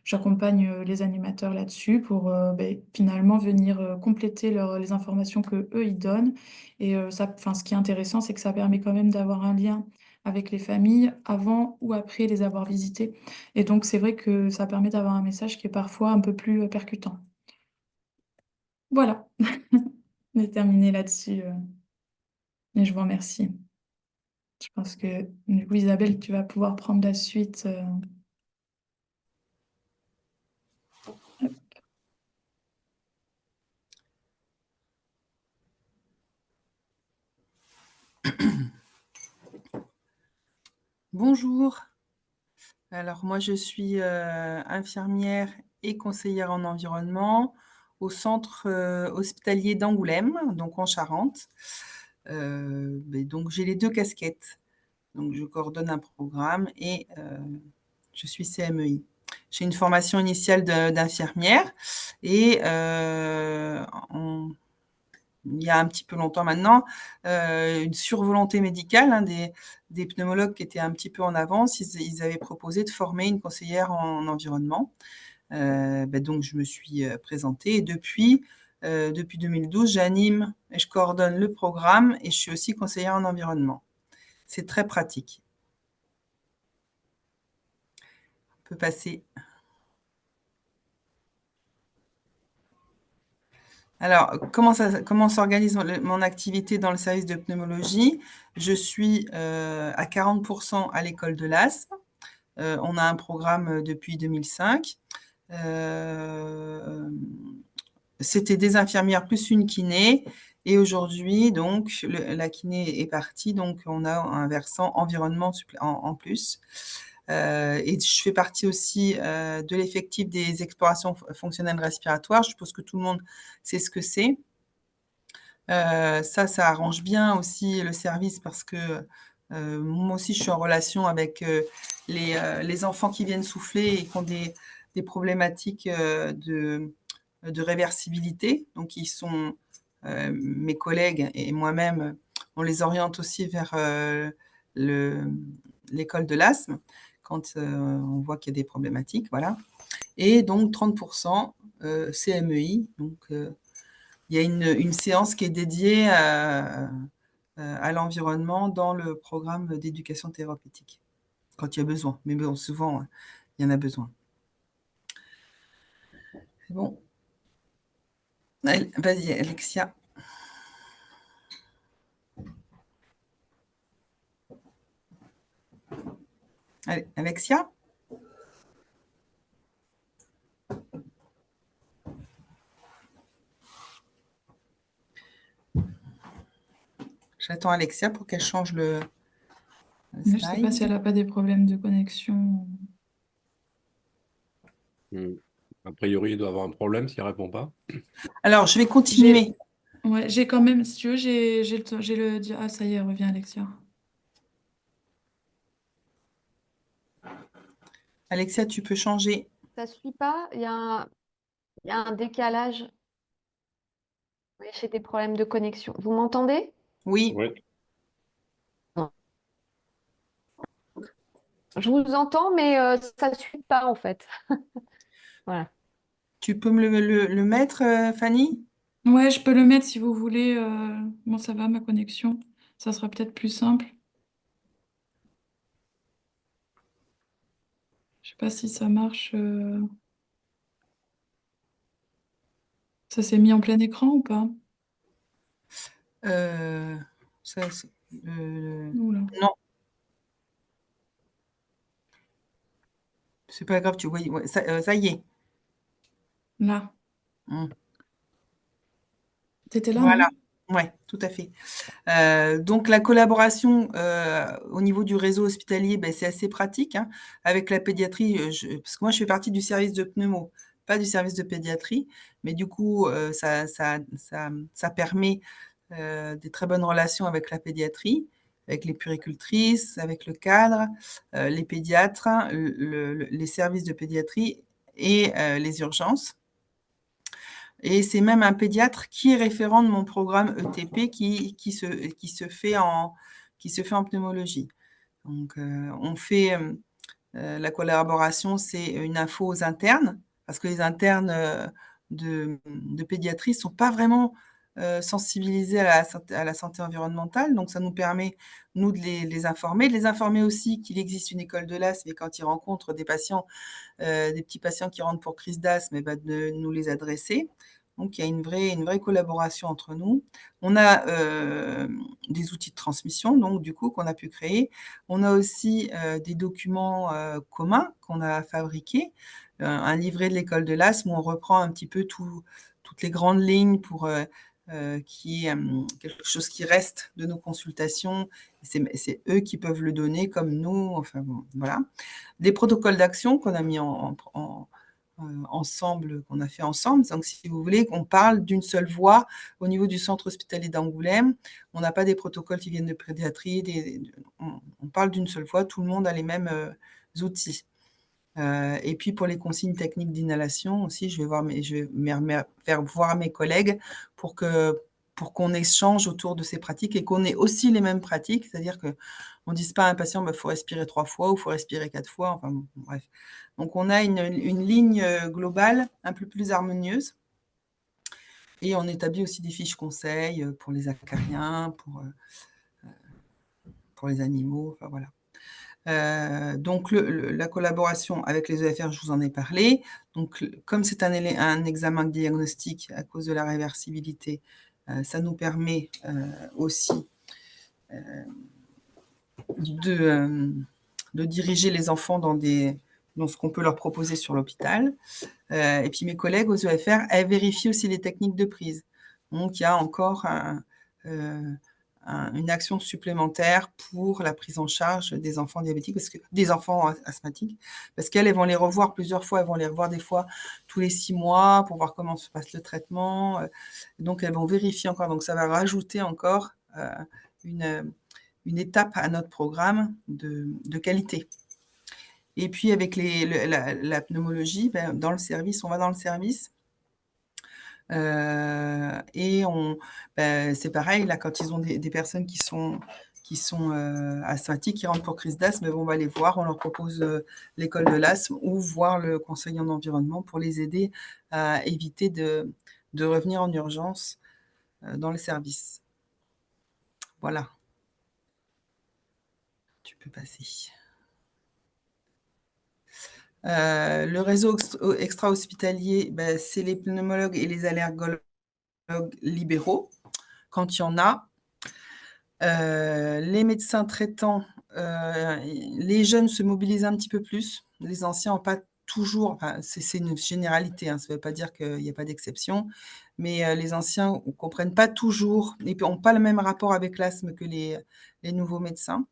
j'accompagne les animateurs là-dessus pour ben, finalement venir compléter les informations que eux ils donnent. Et ce qui est intéressant, c'est que ça permet quand même d'avoir un lien avec les familles avant ou après les avoir visitées. Et donc, c'est vrai que ça permet d'avoir un message qui est parfois un peu plus percutant. Voilà, on est terminé là-dessus. Et je vous remercie. Je pense que, du coup, Isabelle, tu vas pouvoir prendre la suite. Bonjour. Alors moi je suis infirmière et conseillère en environnement au centre hospitalier d'Angoulême, donc en Charente. Mais donc j'ai les deux casquettes. Donc je coordonne un programme et je suis CMEI. J'ai une formation initiale d'infirmière et il y a un petit peu longtemps maintenant, une survolonté médicale, hein, des pneumologues qui étaient un petit peu en avance, ils avaient proposé de former une conseillère en environnement. Donc je me suis présentée et depuis 2012, j'anime et je coordonne le programme et je suis aussi conseillère en environnement. C'est très pratique. On peut passer. Alors, comment s'organise mon activité dans le service de pneumologie? Je suis à 40% à l'école de l'asthme. On a un programme depuis 2005. C'était des infirmières plus une kiné. Et aujourd'hui, donc, la kiné est partie. Donc, on a un versant environnement en plus. Et je fais partie aussi de l'effectif des explorations fonctionnelles respiratoires. Je suppose que tout le monde sait ce que c'est. Ça arrange bien aussi le service parce que moi aussi, je suis en relation avec les enfants qui viennent souffler et qui ont des problématiques de réversibilité. Donc, ils sont mes collègues et moi-même, on les oriente aussi vers l'école de l'asthme quand on voit qu'il y a des problématiques. Voilà. Et donc, 30% CMEI. Donc, il y a une séance qui est dédiée à l'environnement dans le programme d'éducation thérapeutique, quand il y a besoin. Mais bon, souvent, il y en a besoin. C'est bon. Vas-y, Alexia. Allez, Alexia. J'attends Alexia pour qu'elle change le Je ne sais pas si slide. elle n'a pas des problèmes de connexion. A priori, il doit avoir un problème s'il ne répond pas. Alors, je vais continuer. J'ai quand même, si tu veux, j'ai le... Ah, ça y est, revient Alexia. Alexia, tu peux changer. Ça suit pas? Il y a un décalage. Oui, j'ai des problèmes de connexion. Vous m'entendez? Oui, Oui. Non. Je vous entends, mais ça ne suit pas en fait. Voilà. tu peux me le mettre, Fanny? Ouais, je peux le mettre si vous voulez. Bon, ça va, ma connexion. Ça sera peut-être plus simple. Je sais pas si ça marche. Ça s'est mis en plein écran ou pas? Euh, Oula. non, c'est pas grave, tu vois, ouais, ça y est. Là. Mm. T'étais là, Voilà, non? ouais, tout à fait. Donc la collaboration au niveau du réseau hospitalier, ben, c'est assez pratique hein, avec la pédiatrie, parce que moi je fais partie du service de pneumo, pas du service de pédiatrie, mais du coup ça permet des très bonnes relations avec la pédiatrie, avec les puéricultrices, avec le cadre, les pédiatres, les services de pédiatrie et les urgences. Et c'est même un pédiatre qui est référent de mon programme ETP qui se fait en pneumologie. Donc, on fait la collaboration, c'est une info aux internes, parce que les internes de pédiatrie ne sont pas vraiment sensibilisés à la santé environnementale. Donc, ça nous permet, nous, de les informer aussi qu'il existe une école de l'asthme et quand ils rencontrent des patients, des petits patients qui rentrent pour crise d'asthme, de nous les adresser. Donc, il y a une vraie collaboration entre nous. On a des outils de transmission, donc du coup, qu'on a pu créer. On a aussi des documents communs qu'on a fabriqués, un livret de l'école de l'asthme où on reprend un petit peu toutes les grandes lignes pour qu'il y ait quelque chose qui reste de nos consultations. C'est eux qui peuvent le donner comme nous. Enfin, bon, voilà. Des protocoles d'action qu'on a mis ensemble, qu'on a fait ensemble. Donc, si vous voulez qu'on parle d'une seule voix au niveau du centre hospitalier d'Angoulême, on n'a pas des protocoles qui viennent de pédiatrie, on parle d'une seule voix, tout le monde a les mêmes outils. Et puis pour les consignes techniques d'inhalation aussi, je vais faire voir mes collègues pour qu'on échange autour de ces pratiques et qu'on ait aussi les mêmes pratiques, c'est-à-dire qu'on ne dise pas à un patient il faut respirer 3 fois ou il faut respirer 4 fois, enfin bon, bref. Donc on a une ligne globale un peu plus harmonieuse et on établit aussi des fiches conseils pour les acariens, pour les animaux, enfin voilà. Donc, la collaboration avec les EFR, je vous en ai parlé. Donc, comme c'est un examen diagnostique à cause de la réversibilité, ça nous permet aussi de diriger les enfants dans ce qu'on peut leur proposer sur l'hôpital. Et puis, mes collègues aux EFR, elles vérifient aussi les techniques de prise. Donc, il y a encore une action supplémentaire pour la prise en charge des enfants diabétiques, des enfants asthmatiques, parce qu'elles vont les revoir plusieurs fois, elles vont les revoir des fois tous les 6 mois pour voir comment se passe le traitement. Donc, elles vont vérifier encore. Donc, ça va rajouter encore une étape à notre programme de qualité. Et puis, avec la pneumologie, dans le service, on va dans le service. Et c'est pareil, là, quand ils ont des personnes qui sont asthmatiques, qui rentrent pour crise d'asthme, on va les voir, on leur propose l'école de l'asthme ou voir le conseil en environnement pour les aider à éviter de revenir en urgence dans le service. Voilà. Tu peux passer. Le réseau extra-hospitalier, c'est les pneumologues et les allergologues libéraux, quand il y en a. Les médecins traitants, les jeunes se mobilisent un petit peu plus. Les anciens n'ont pas toujours, enfin, c'est une généralité, hein, ça ne veut pas dire qu'il n'y a pas d'exception, mais les anciens ne comprennent pas toujours et n'ont pas le même rapport avec l'asthme que les nouveaux médecins.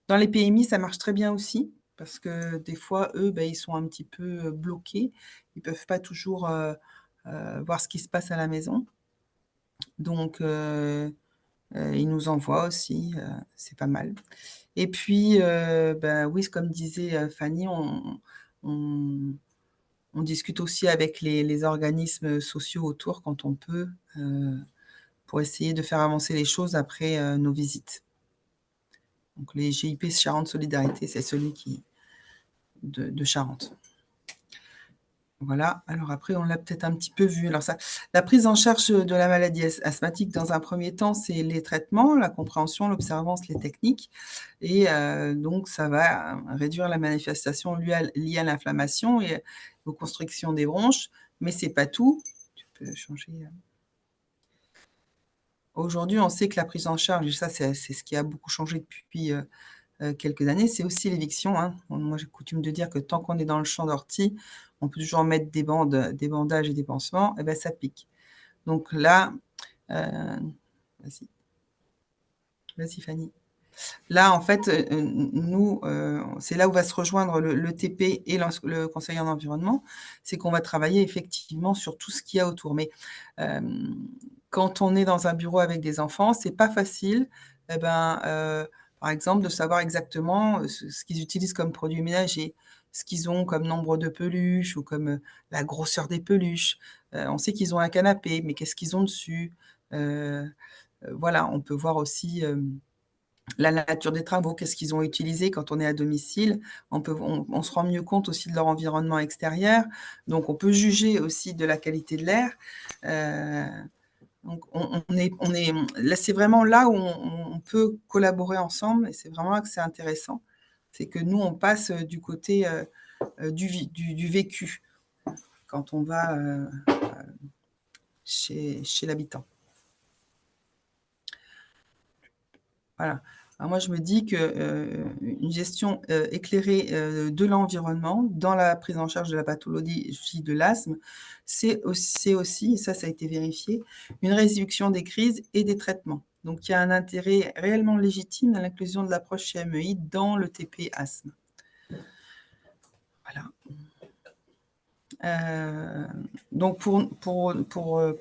Dans les PMI, ça marche très bien aussi, parce que des fois, eux, ils sont un petit peu bloqués. Ils ne peuvent pas toujours voir ce qui se passe à la maison. Donc, ils nous envoient aussi, c'est pas mal. Et puis, oui, comme disait Fanny, on discute aussi avec les organismes sociaux autour quand on peut, pour essayer de faire avancer les choses après nos visites. Donc les GIP Charente Solidarité, c'est celui de Charente. Voilà, alors après, on l'a peut-être un petit peu vu. Alors ça, la prise en charge de la maladie asthmatique, dans un premier temps, c'est les traitements, la compréhension, l'observance, les techniques. Et donc, ça va réduire la manifestation liée à l'inflammation et aux constrictions des bronches, mais ce n'est pas tout. Tu peux changer. Aujourd'hui, on sait que la prise en charge, et ça, c'est ce qui a beaucoup changé depuis quelques années, c'est aussi l'éviction. Hein. Moi, j'ai coutume de dire que tant qu'on est dans le champ d'ortie, on peut toujours mettre des bandages et des pansements, et ça pique. Donc là, vas-y Fanny. Là, en fait, nous, c'est là où va se rejoindre le TP et le conseiller en environnement, c'est qu'on va travailler effectivement sur tout ce qu'il y a autour. Mais quand on est dans un bureau avec des enfants, c'est pas facile, par exemple, de savoir exactement ce qu'ils utilisent comme produits ménagers, ce qu'ils ont comme nombre de peluches ou comme la grosseur des peluches. On sait qu'ils ont un canapé, mais qu'est-ce qu'ils ont dessus? Voilà, on peut voir aussi la nature des travaux, qu'est-ce qu'ils ont utilisé quand on est à domicile. On se rend mieux compte aussi de leur environnement extérieur. Donc, on peut juger aussi de la qualité de l'air. Donc, là, c'est vraiment là où on peut collaborer ensemble et c'est vraiment là que c'est intéressant. C'est que nous, on passe du côté du vécu quand on va chez l'habitant. Voilà. Alors moi, je me dis qu'une gestion éclairée de l'environnement dans la prise en charge de la pathologie de l'asthme, c'est aussi, et ça a été vérifié, une réduction des crises et des traitements. Donc, il y a un intérêt réellement légitime à l'inclusion de l'approche CMEI dans le TP asthme. Voilà. Donc, pour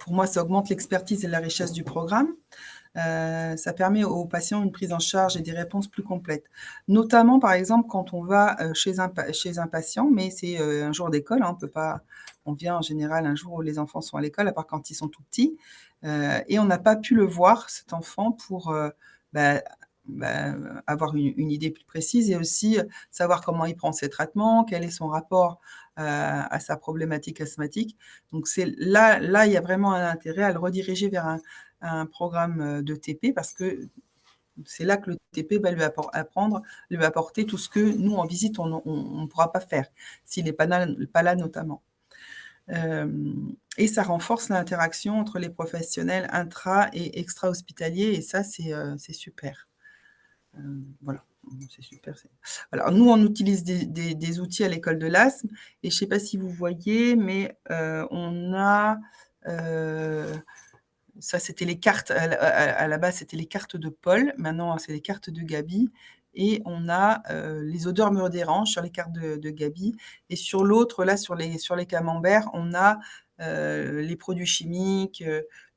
moi, ça augmente l'expertise et la richesse du programme. Ça permet aux patients une prise en charge et des réponses plus complètes. Notamment, par exemple, quand on va chez un patient, mais c'est un jour d'école, hein, on vient en général un jour où les enfants sont à l'école, à part quand ils sont tout petits, et on n'a pas pu le voir, cet enfant, pour avoir une idée plus précise et aussi savoir comment il prend ses traitements, quel est son rapport à sa problématique asthmatique. Donc là, il y a vraiment un intérêt à le rediriger vers un programme de TP parce que c'est là que le TP va lui apporter tout ce que nous, en visite, on ne pourra pas faire, s'il n'est pas là notamment. Et ça renforce l'interaction entre les professionnels intra- et extra-hospitaliers, et ça, c'est super. Voilà, c'est super. Alors, nous, on utilise des outils à l'école de l'asthme, et je ne sais pas si vous voyez, mais on a... ça, c'était les cartes, à la base, c'était les cartes de Paul. Maintenant, c'est les cartes de Gabi. Et on a les odeurs me dérangent sur les cartes de Gabi. Et sur l'autre, là, sur les camemberts, on a les produits chimiques.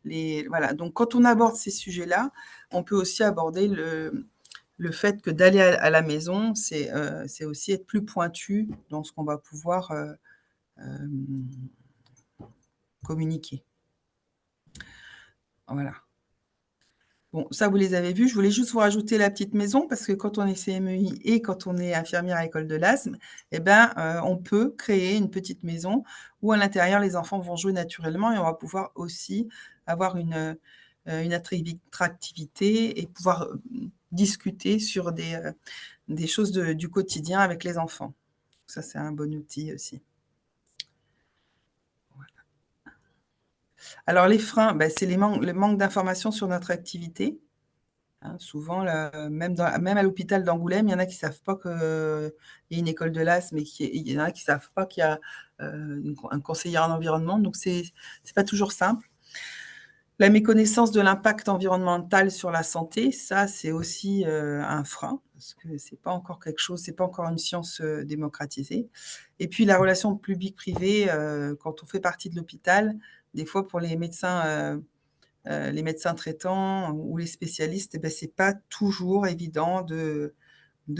Voilà. Donc, quand on aborde ces sujets-là, on peut aussi aborder le fait que d'aller à la maison, c'est aussi être plus pointu dans ce qu'on va pouvoir communiquer. Voilà. Bon, ça, vous les avez vus. Je voulais juste vous rajouter la petite maison parce que quand on est CMEI et quand on est infirmière à l'école de l'asthme, on peut créer une petite maison où à l'intérieur, les enfants vont jouer naturellement et on va pouvoir aussi avoir une attractivité et pouvoir discuter sur des choses du quotidien avec les enfants. Ça, c'est un bon outil aussi. Alors, les freins, c'est le manque d'informations sur notre activité. Hein, souvent, même à l'hôpital d'Angoulême, il y en a qui ne savent pas qu'il y a une école de l'asthme, mais il y en a qui ne savent pas qu'il y a un conseiller en environnement. Donc, ce n'est pas toujours simple. La méconnaissance de l'impact environnemental sur la santé, ça, c'est aussi un frein, parce que c'est pas encore quelque chose, c'est pas encore une science démocratisée. Et puis la relation public-privé, quand on fait partie de l'hôpital, des fois pour les médecins traitants ou les spécialistes, eh ben, c'est pas toujours évident de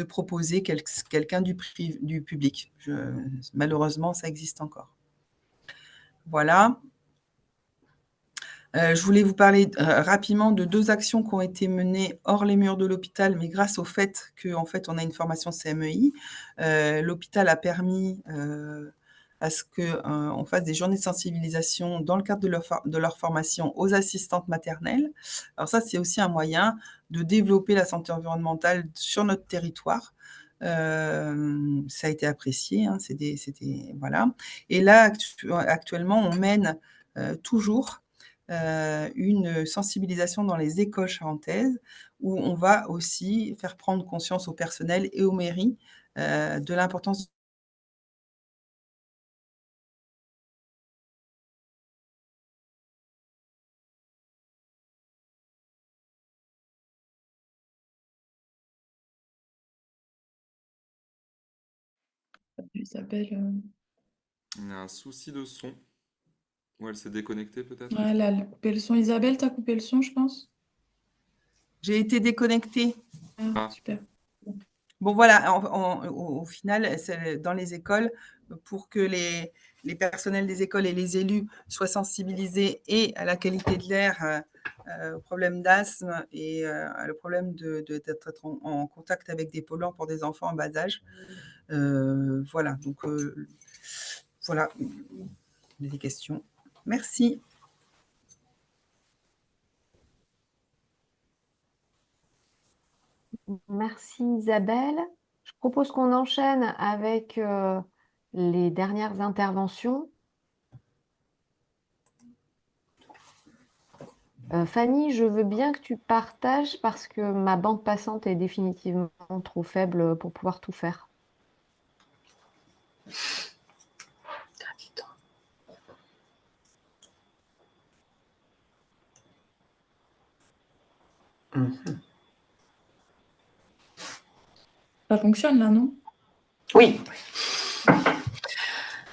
proposer quelqu'un du public. Malheureusement, ça existe encore. Voilà. Je voulais vous parler rapidement de 2 actions qui ont été menées hors les murs de l'hôpital, mais grâce au fait qu'en fait, on a une formation CMEI. L'hôpital a permis à ce qu'on fasse des journées de sensibilisation dans le cadre de leur formation aux assistantes maternelles. Alors ça, c'est aussi un moyen de développer la santé environnementale sur notre territoire. Ça a été apprécié, hein, voilà. Et là, actuellement, on mène toujours une sensibilisation dans les écoles charentaises où on va aussi faire prendre conscience au personnel et aux mairies de l'importance. Isabelle, Il y a un souci de son. Ou elle s'est déconnectée peut-être? ouais, elle a coupé le son. Isabelle, t'as coupé le son, je pense. J'ai été déconnectée. Ah, Ah. super. Bon, voilà, au final, c'est dans les écoles, pour que les personnels des écoles et les élus soient sensibilisés et à la qualité de l'air, au problème d'asthme et le problème d'être en contact avec des polluants pour des enfants en bas âge. Voilà, donc voilà, des questions. Merci. Merci Isabelle. Je propose qu'on enchaîne avec les dernières interventions. Fanny, je veux bien que tu partages parce que ma bande passante est définitivement trop faible pour pouvoir tout faire. Ça fonctionne là, non? Oui.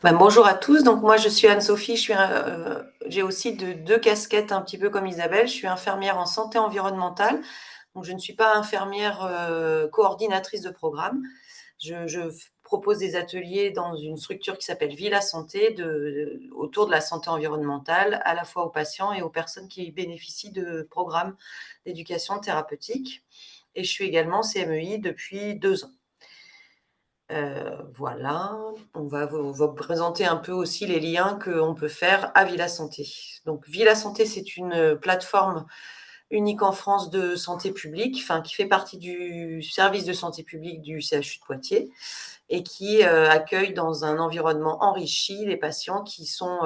Bonjour à tous. Donc moi je suis Anne-Sophie. J'ai aussi deux casquettes un petit peu comme Isabelle. Je suis infirmière en santé environnementale. Donc je ne suis pas infirmière coordinatrice de programme. Je propose des ateliers dans une structure qui s'appelle Villa Santé autour de la santé environnementale, à la fois aux patients et aux personnes qui bénéficient de programmes d'éducation thérapeutique. Et je suis également CMEI depuis 2 ans. Voilà, on va vous présenter un peu aussi les liens qu'on peut faire à Villa Santé. Donc Villa Santé, c'est une plateforme unique en France de santé publique, qui fait partie du service de santé publique du CHU de Poitiers et qui accueille dans un environnement enrichi les patients qui sont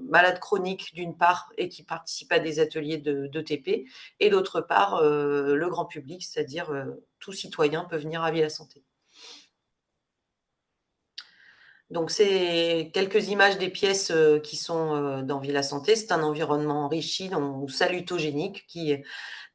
malades chroniques d'une part et qui participent à des ateliers d'ETP et d'autre part le grand public, c'est-à-dire tout citoyen peut venir à Villa Santé. Donc, c'est quelques images des pièces qui sont dans Villa Santé. C'est un environnement enrichi, donc salutogénique, qui,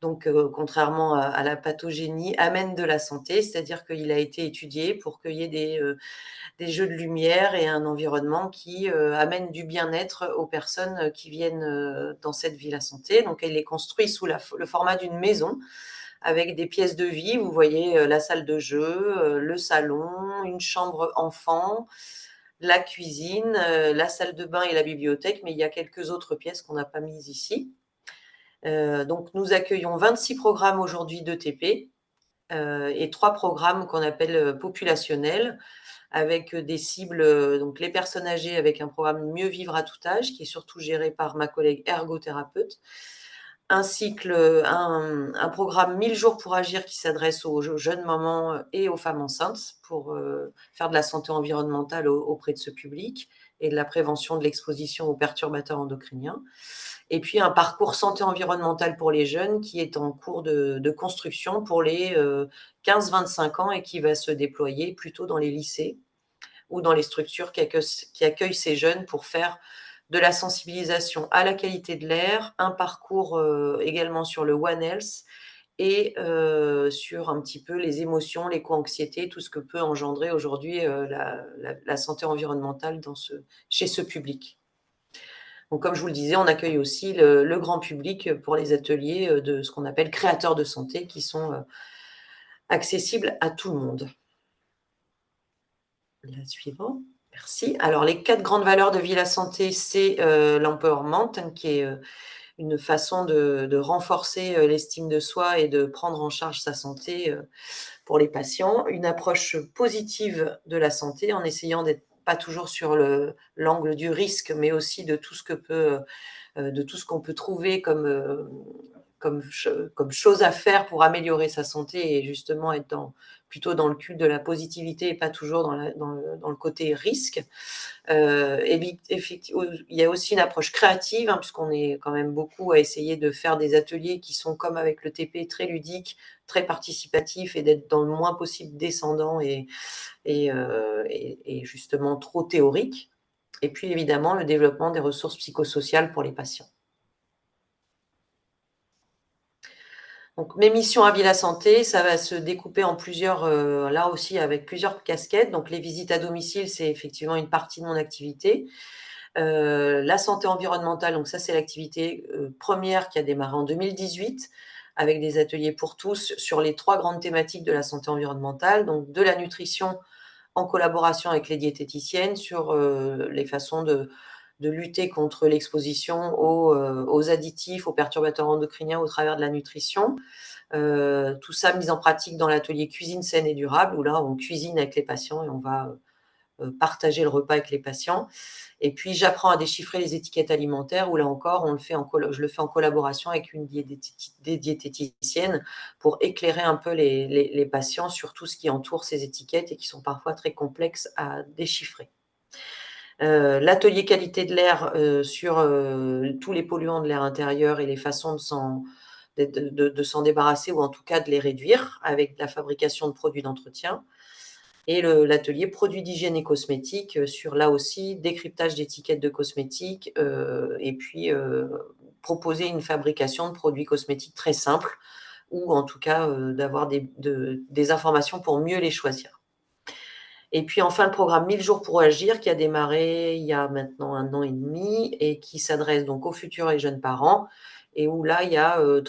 donc, contrairement à la pathogénie, amène de la santé, c'est-à-dire qu'il a été étudié pour qu'il y ait des jeux de lumière et un environnement qui amène du bien-être aux personnes qui viennent dans cette Villa Santé. Donc, elle est construite sous le format d'une maison, avec des pièces de vie. Vous voyez la salle de jeu, le salon, une chambre enfant, la cuisine, la salle de bain et la bibliothèque, mais il y a quelques autres pièces qu'on n'a pas mises ici. Donc, nous accueillons 26 programmes aujourd'hui d'ETP et 3 programmes qu'on appelle populationnels, avec des cibles, donc les personnes âgées avec un programme Mieux vivre à tout âge, qui est surtout géré par ma collègue ergothérapeute, un programme 1000 jours pour agir qui s'adresse aux jeunes mamans et aux femmes enceintes pour faire de la santé environnementale auprès de ce public et de la prévention de l'exposition aux perturbateurs endocriniens. Et puis un parcours santé environnementale pour les jeunes qui est en cours de construction pour les 15-25 ans et qui va se déployer plutôt dans les lycées ou dans les structures qui accueillent ces jeunes pour faire de la sensibilisation à la qualité de l'air, un parcours également sur le One Health et sur un petit peu les émotions, l'éco-anxiété, tout ce que peut engendrer aujourd'hui la santé environnementale chez ce public. Donc, comme je vous le disais, on accueille aussi le grand public pour les ateliers de ce qu'on appelle créateurs de santé, qui sont accessibles à tout le monde. La suivante, merci. Alors, les 4 grandes valeurs de Villa Santé, c'est l'empowerment, qui est une façon de renforcer l'estime de soi et de prendre en charge sa santé pour les patients. Une approche positive de la santé en essayant d'être pas toujours sur l'angle du risque, mais aussi de tout ce qu'on peut trouver comme chose à faire pour améliorer sa santé et justement être plutôt dans le culte de la positivité et pas toujours dans le côté risque. Effectivement, il y a aussi une approche créative, puisqu'on est quand même beaucoup à essayer de faire des ateliers qui sont, comme avec le TP, très ludiques, très participatifs et d'être dans le moins possible descendant et justement trop théorique. Et puis évidemment, le développement des ressources psychosociales pour les patients. Donc, mes missions à Villa Santé, ça va se découper en plusieurs, là aussi avec plusieurs casquettes. Donc, les visites à domicile, c'est effectivement une partie de mon activité. La santé environnementale, donc ça, c'est l'activité première qui a démarré en 2018 avec des ateliers pour tous sur les 3 grandes thématiques de la santé environnementale, donc de la nutrition en collaboration avec les diététiciennes sur les façons de lutter contre l'exposition aux additifs, aux perturbateurs endocriniens au travers de la nutrition. Tout ça mis en pratique dans l'atelier cuisine saine et durable, où là, on cuisine avec les patients et on va partager le repas avec les patients. Et puis, j'apprends à déchiffrer les étiquettes alimentaires, où là encore, je le fais en collaboration avec une des diététiciennes pour éclairer un peu les patients sur tout ce qui entoure ces étiquettes et qui sont parfois très complexes à déchiffrer. L'atelier qualité de l'air sur tous les polluants de l'air intérieur et les façons de s'en débarrasser ou en tout cas de les réduire avec la fabrication de produits d'entretien. Et l'atelier produits d'hygiène et cosmétiques sur, là aussi, décryptage d'étiquettes de cosmétiques et puis proposer une fabrication de produits cosmétiques très simples ou en tout cas d'avoir des informations pour mieux les choisir. Et puis enfin, le programme 1000 jours pour agir qui a démarré il y a maintenant 1 an et demi et qui s'adresse donc aux futurs et jeunes parents et où là, il y a 2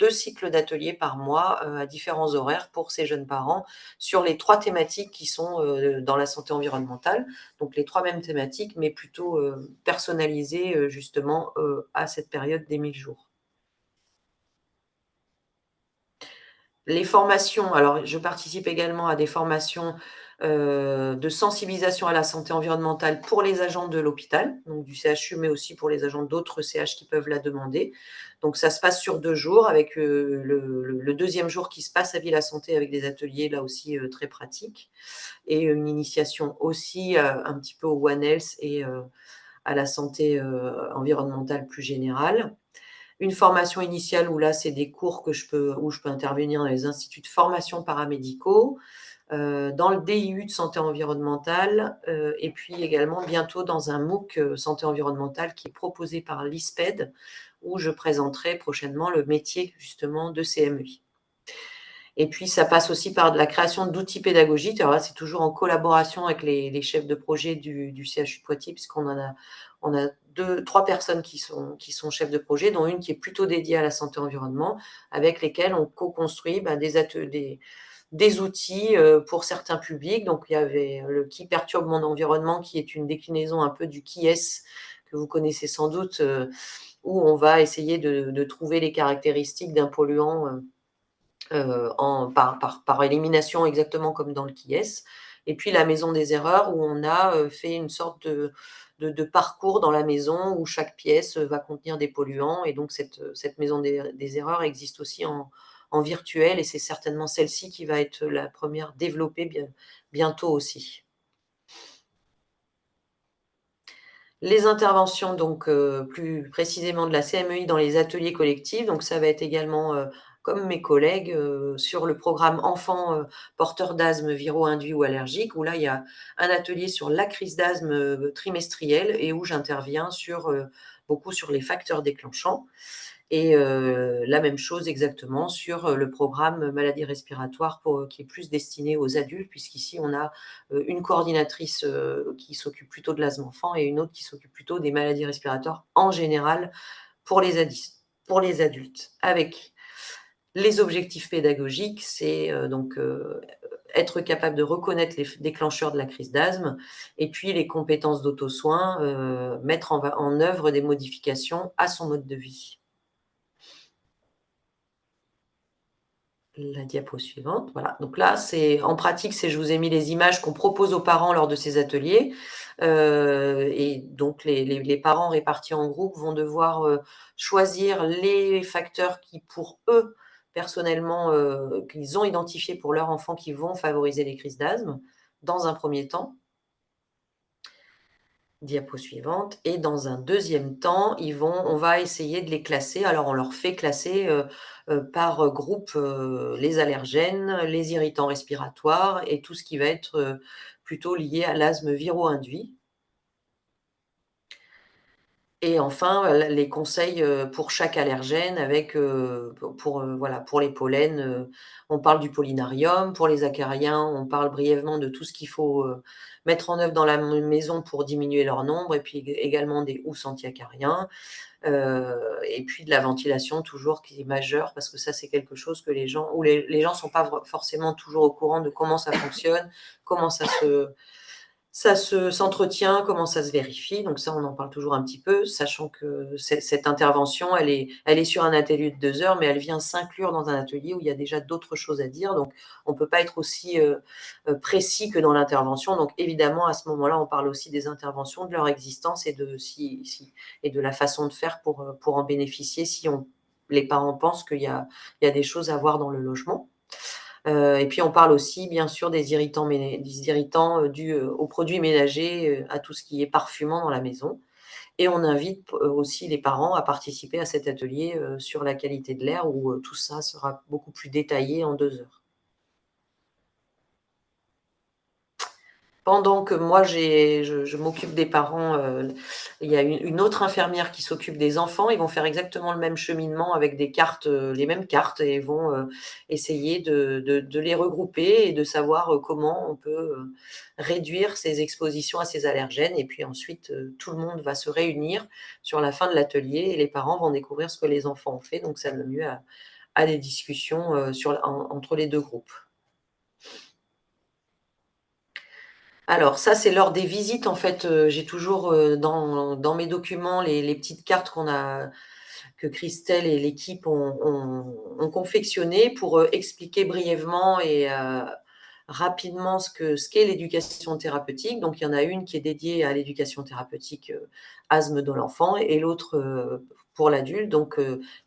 cycles d'ateliers par mois à différents horaires pour ces jeunes parents sur les 3 thématiques qui sont dans la santé environnementale. Donc les 3 mêmes thématiques, mais plutôt personnalisées justement à cette période des 1000 jours. Les formations, alors je participe également à des formations de sensibilisation à la santé environnementale pour les agents de l'hôpital, donc du CHU, mais aussi pour les agents d'autres CH qui peuvent la demander. Donc ça se passe sur 2 jours, avec le 2e jour qui se passe à Villa Santé avec des ateliers là aussi très pratiques et une initiation aussi un petit peu au One Health et à la santé environnementale plus générale. Une formation initiale où là, c'est des cours où je peux intervenir dans les instituts de formation paramédicaux, dans le DIU de santé environnementale et puis également bientôt dans un MOOC santé environnementale qui est proposé par l'ISPED où je présenterai prochainement le métier justement de CMEI. Et puis, ça passe aussi par de la création d'outils pédagogiques. Alors là, c'est toujours en collaboration avec les chefs de projet du CHU de Poitiers, puisqu'on a 3 personnes qui sont chefs de projet, dont une qui est plutôt dédiée à la santé environnement, avec lesquelles on co-construit des outils pour certains publics. Donc, il y avait le Qui perturbe mon environnement, qui est une déclinaison un peu du Qui est, que vous connaissez sans doute, où on va essayer de trouver les caractéristiques d'un polluant par élimination, exactement comme dans le Qui est. Et puis la maison des erreurs, où on a fait une sorte de parcours dans la maison où chaque pièce va contenir des polluants. Et donc cette maison des erreurs existe aussi en virtuel et c'est certainement celle-ci qui va être la première développée bientôt aussi. Les interventions, donc plus précisément de la CMEI dans les ateliers collectifs, donc ça va être également comme mes collègues, sur le programme enfants porteurs d'asthme viro-induit ou allergique, où là, il y a un atelier sur la crise d'asthme trimestrielle et où j'interviens beaucoup sur les facteurs déclenchants. Et la même chose exactement sur le programme maladie respiratoire qui est plus destiné aux adultes, puisqu'ici, on a une coordinatrice qui s'occupe plutôt de l'asthme enfant et une autre qui s'occupe plutôt des maladies respiratoires en général pour les adultes. Avec les objectifs pédagogiques, c'est donc être capable de reconnaître les déclencheurs de la crise d'asthme et puis les compétences d'auto-soin, mettre en œuvre des modifications à son mode de vie. La diapo suivante, voilà. Donc là, en pratique, je vous ai mis les images qu'on propose aux parents lors de ces ateliers. Et donc, les parents répartis en groupes vont devoir choisir les facteurs qui, pour eux, personnellement, qu'ils ont identifiés pour leur enfant qui vont favoriser les crises d'asthme, dans un premier temps. Diapo suivante. Et dans un deuxième temps, on va essayer de les classer. Alors, on leur fait classer par groupe les allergènes, les irritants respiratoires et tout ce qui va être plutôt lié à l'asthme viro-induit. Et enfin, les conseils pour chaque allergène avec, pour les pollens, on parle du pollinarium. Pour les acariens, on parle brièvement de tout ce qu'il faut mettre en œuvre dans la maison pour diminuer leur nombre et puis également des housses anti-acariens. Et puis de la ventilation toujours qui est majeure parce que ça, c'est quelque chose que les gens sont pas forcément toujours au courant de comment ça fonctionne, comment ça s'entretient, comment ça se vérifie. Donc ça, on en parle toujours un petit peu, sachant que cette intervention, elle est sur un atelier de 2 heures, mais elle vient s'inclure dans un atelier où il y a déjà d'autres choses à dire. Donc, on ne peut pas être aussi précis que dans l'intervention. Donc, évidemment, à ce moment-là, on parle aussi des interventions, de leur existence et de la façon de faire pour en bénéficier si les parents pensent qu'il y a des choses à voir dans le logement. Et puis on parle aussi bien sûr des irritants dus aux produits ménagers, à tout ce qui est parfumant dans la maison. Et on invite aussi les parents à participer à cet atelier sur la qualité de l'air où tout ça sera beaucoup plus détaillé en 2 heures. Pendant que moi, je m'occupe des parents, il y a une autre infirmière qui s'occupe des enfants. Ils vont faire exactement le même cheminement avec des cartes, les mêmes cartes et vont essayer de les regrouper et de savoir comment on peut réduire ces expositions à ces allergènes. Et puis ensuite, tout le monde va se réunir sur la fin de l'atelier et les parents vont découvrir ce que les enfants ont fait. Donc ça donne lieu à des discussions entre les 2 groupes. Alors ça, c'est lors des visites, en fait, j'ai toujours dans mes documents les petites cartes que Christelle et l'équipe ont confectionnées pour expliquer brièvement et rapidement ce qu'est l'éducation thérapeutique. Donc il y en a une qui est dédiée à l'éducation thérapeutique asthme de l'enfant et l'autre pour l'adulte. Donc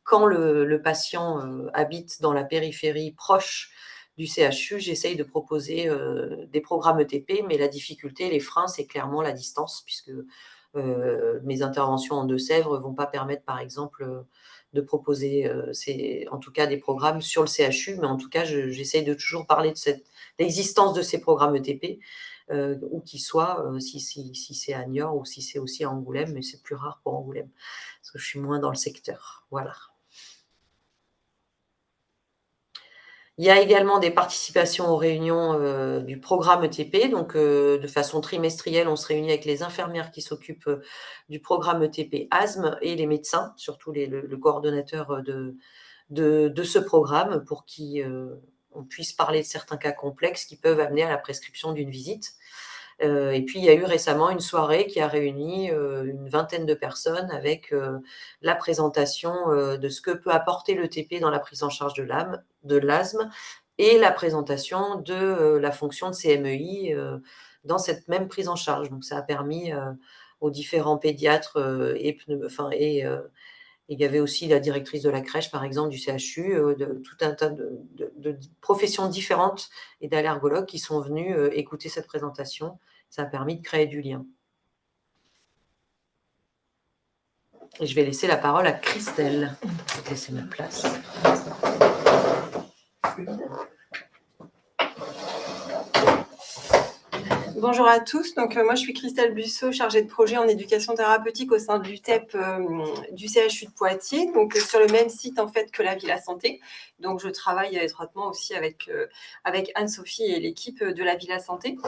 quand le patient habite dans la périphérie proche du CHU, j'essaye de proposer des programmes ETP, mais la difficulté, les freins, c'est clairement la distance, puisque mes interventions en Deux-Sèvres ne vont pas permettre, par exemple, de proposer en tout cas des programmes sur le CHU, mais en tout cas, j'essaye de toujours parler de l'existence de ces programmes ETP, où qu'ils soient, si c'est à Niort ou si c'est aussi à Angoulême, mais c'est plus rare pour Angoulême, parce que je suis moins dans le secteur. Voilà. Il y a également des participations aux réunions du programme ETP. Donc, de façon trimestrielle, on se réunit avec les infirmières qui s'occupent du programme ETP asthme et les médecins, surtout le coordonnateur de ce programme, pour qu'on puisse parler de certains cas complexes qui peuvent amener à la prescription d'une visite. Et puis, il y a eu récemment une soirée qui a réuni une vingtaine de personnes avec la présentation de ce que peut apporter l'ETP dans la prise en charge de l'asthme et la présentation de la fonction de CMEI dans cette même prise en charge. Donc, ça a permis aux différents pédiatres et il y avait aussi la directrice de la crèche, par exemple, du CHU, tout un tas de professions différentes et d'allergologues qui sont venus écouter cette présentation. Ça a permis de créer du lien. Et je vais laisser la parole à Christelle. Je vais laisser ma place. Bonjour à tous, donc moi je suis Christelle Busseau, chargée de projet en éducation thérapeutique au sein de l'UTEP du CHU de Poitiers, donc sur le même site en fait que la Villa Santé. Donc je travaille étroitement aussi avec Anne-Sophie et l'équipe de la Villa Santé.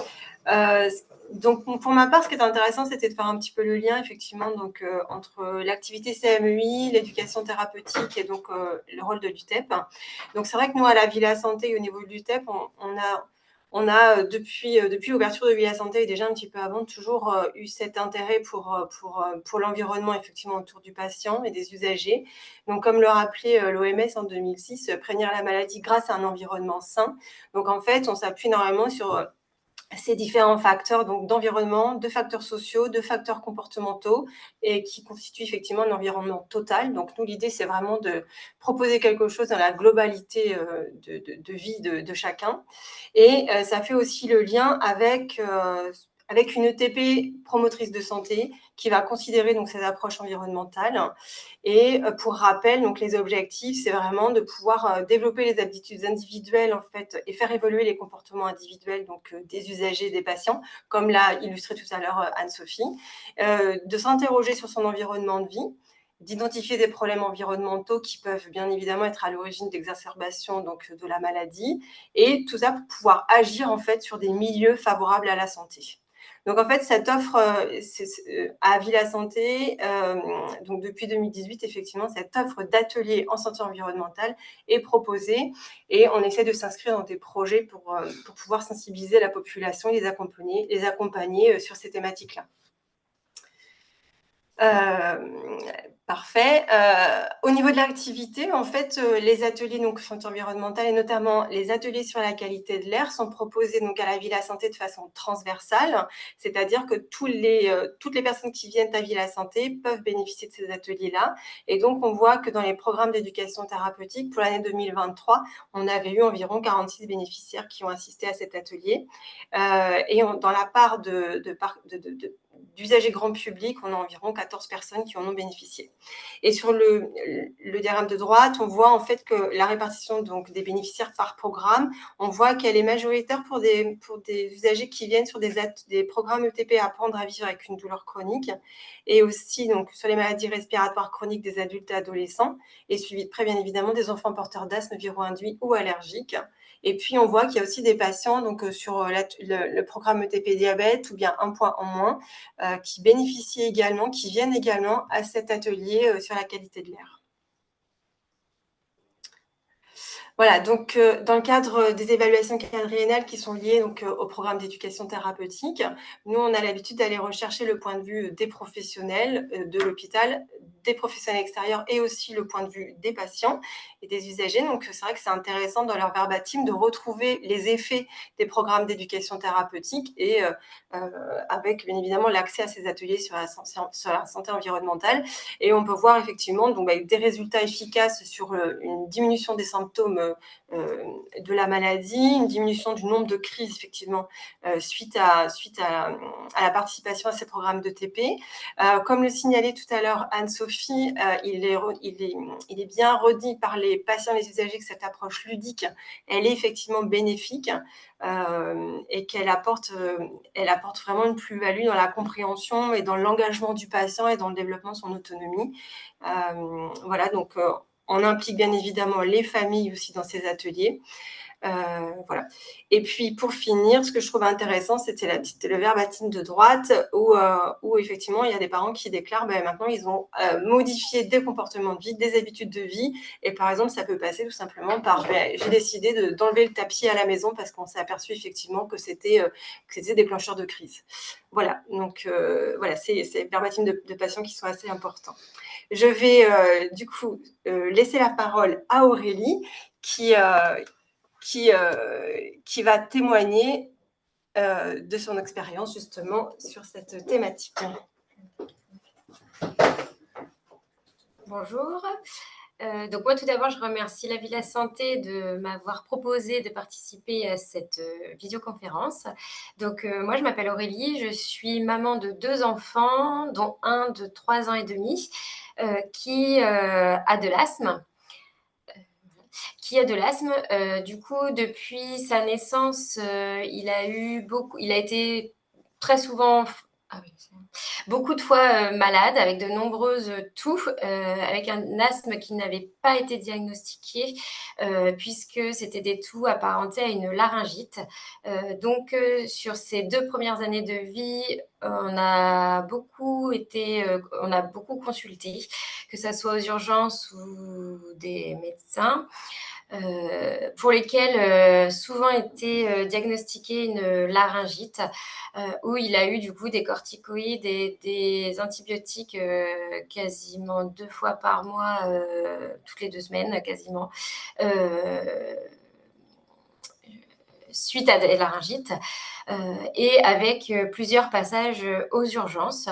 Donc pour ma part, ce qui est intéressant, c'était de faire un petit peu le lien effectivement donc entre l'activité CMEI, l'éducation thérapeutique et donc le rôle de l'UTEP. Donc c'est vrai que nous à la Villa Santé et au niveau de l'UTEP, on a depuis l'ouverture de Villa Santé et déjà un petit peu avant toujours eu cet intérêt pour l'environnement effectivement autour du patient et des usagers. Donc comme le rappelait l'OMS en 2006, prévenir la maladie grâce à un environnement sain. Donc en fait, on s'appuie énormément sur ces différents facteurs donc d'environnement, de facteurs sociaux, de facteurs comportementaux et qui constituent effectivement un environnement total. Donc nous, l'idée, c'est vraiment de proposer quelque chose dans la globalité de vie de chacun. Et ça fait aussi le lien avec une ETP promotrice de santé qui va considérer donc ces approches environnementales. Et pour rappel, donc les objectifs, c'est vraiment de pouvoir développer les habitudes individuelles en fait et faire évoluer les comportements individuels donc des usagers, des patients, comme l'a illustré tout à l'heure Anne-Sophie, de s'interroger sur son environnement de vie, d'identifier des problèmes environnementaux qui peuvent bien évidemment être à l'origine d'exacerbation donc de la maladie, et tout ça pour pouvoir agir en fait sur des milieux favorables à la santé. Donc en fait, cette offre à Villa Santé, donc depuis 2018, effectivement, cette offre d'atelier en santé environnementale est proposée et on essaie de s'inscrire dans des projets pour pouvoir sensibiliser la population et les accompagner sur ces thématiques-là. Parfait. Au niveau de l'activité, en fait, les ateliers donc santé environnementale et notamment les ateliers sur la qualité de l'air sont proposés donc à la Villa Santé de façon transversale, c'est-à-dire que toutes les personnes qui viennent à Villa Santé peuvent bénéficier de ces ateliers-là. Et donc, on voit que dans les programmes d'éducation thérapeutique pour l'année 2023, on avait eu environ 46 bénéficiaires qui ont assisté à cet atelier. Et dans la part d'usagers grand public, on a environ 14 personnes qui en ont bénéficié. Et sur le diagramme de droite, on voit en fait que la répartition donc, des bénéficiaires par programme, on voit qu'elle est majoritaire pour des usagers qui viennent sur des programmes ETP Apprendre à vivre avec une douleur chronique, et aussi donc, sur les maladies respiratoires chroniques des adultes et adolescents, et suivi de près bien évidemment des enfants porteurs d'asthme viro-induit ou allergiques. Et puis, on voit qu'il y a aussi des patients donc, sur le programme ETP diabète ou bien un point en moins qui bénéficient également, qui viennent également à cet atelier sur la qualité de l'air. Voilà, donc dans le cadre des évaluations quadriennales qui sont liées donc, au programme d'éducation thérapeutique, nous, on a l'habitude d'aller rechercher le point de vue des professionnels de l'hôpital, des professionnels extérieurs et aussi le point de vue des patients et des usagers. Donc, c'est vrai que c'est intéressant dans leur verbatim de retrouver les effets des programmes d'éducation thérapeutique et avec, bien évidemment, l'accès à ces ateliers sur la santé environnementale. Et on peut voir effectivement donc, des résultats efficaces sur une diminution des symptômes de la maladie, une diminution du nombre de crises effectivement suite à la participation à ces programmes d'ETP. Comme le signalait tout à l'heure Anne-Sophie, il est bien redit par les patients et les usagers que cette approche ludique, elle est effectivement bénéfique et qu'elle apporte vraiment une plus-value dans la compréhension et dans l'engagement du patient et dans le développement de son autonomie. Voilà, donc on implique bien évidemment les familles aussi dans ces ateliers. Voilà. Et puis pour finir, ce que je trouve intéressant, c'était le verbatim de droite où effectivement il y a des parents qui déclarent maintenant ils ont modifié des comportements de vie, des habitudes de vie, et par exemple ça peut passer tout simplement par j'ai décidé d'enlever le tapis à la maison parce qu'on s'est aperçu effectivement que c'était déclencheur de crise. Voilà, donc voilà, c'est verbatim de patients qui sont assez importants. Je vais du coup laisser la parole à Aurélie qui va témoigner de son expérience justement sur cette thématique. Bonjour. Donc moi tout d'abord je remercie la Villa Santé de m'avoir proposé de participer à cette visioconférence. Donc moi je m'appelle Aurélie, je suis maman de 2 enfants dont un de 3 ans et demi qui a de l'asthme, qui a de l'asthme. Du coup, depuis sa naissance, il a été très souvent beaucoup de fois malade, avec de nombreuses toux, avec un asthme qui n'avait pas été diagnostiqué, puisque c'était des toux apparentés à une laryngite. Donc, sur ces 2 premières années de vie, on a beaucoup consulté, que ça soit aux urgences ou des médecins. Pour lesquels souvent était diagnostiquée une laryngite, où il a eu du coup des corticoïdes et des antibiotiques quasiment 2 fois par mois, toutes les 2 semaines quasiment, suite à des laryngites, et avec plusieurs passages aux urgences.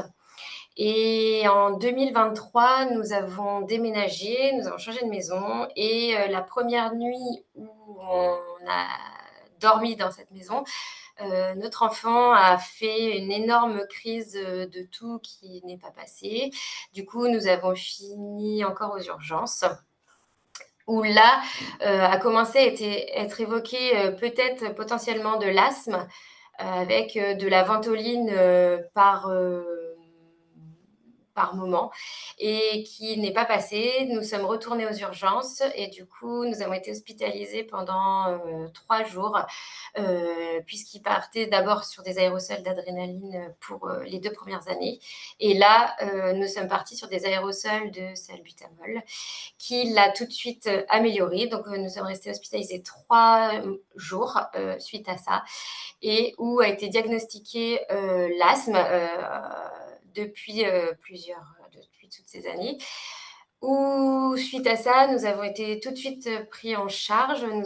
Et en 2023, nous avons déménagé, nous avons changé de maison et la première nuit où on a dormi dans cette maison, notre enfant a fait une énorme crise de toux qui n'est pas passée. Du coup, nous avons fini encore aux urgences, où là, a commencé à être évoqué peut-être potentiellement de l'asthme, avec de la ventoline par moment, et qui n'est pas passé. Nous sommes retournés aux urgences et du coup, nous avons été hospitalisés pendant 3 jours, puisqu'il partait d'abord sur des aérosols d'adrénaline pour les 2 premières années. Et là, nous sommes partis sur des aérosols de salbutamol, qui l'a tout de suite amélioré. Donc, nous sommes restés hospitalisés 3 jours suite à ça, et où a été diagnostiqué l'asthme depuis toutes ces années. Où, suite à ça, nous avons été tout de suite pris en charge. On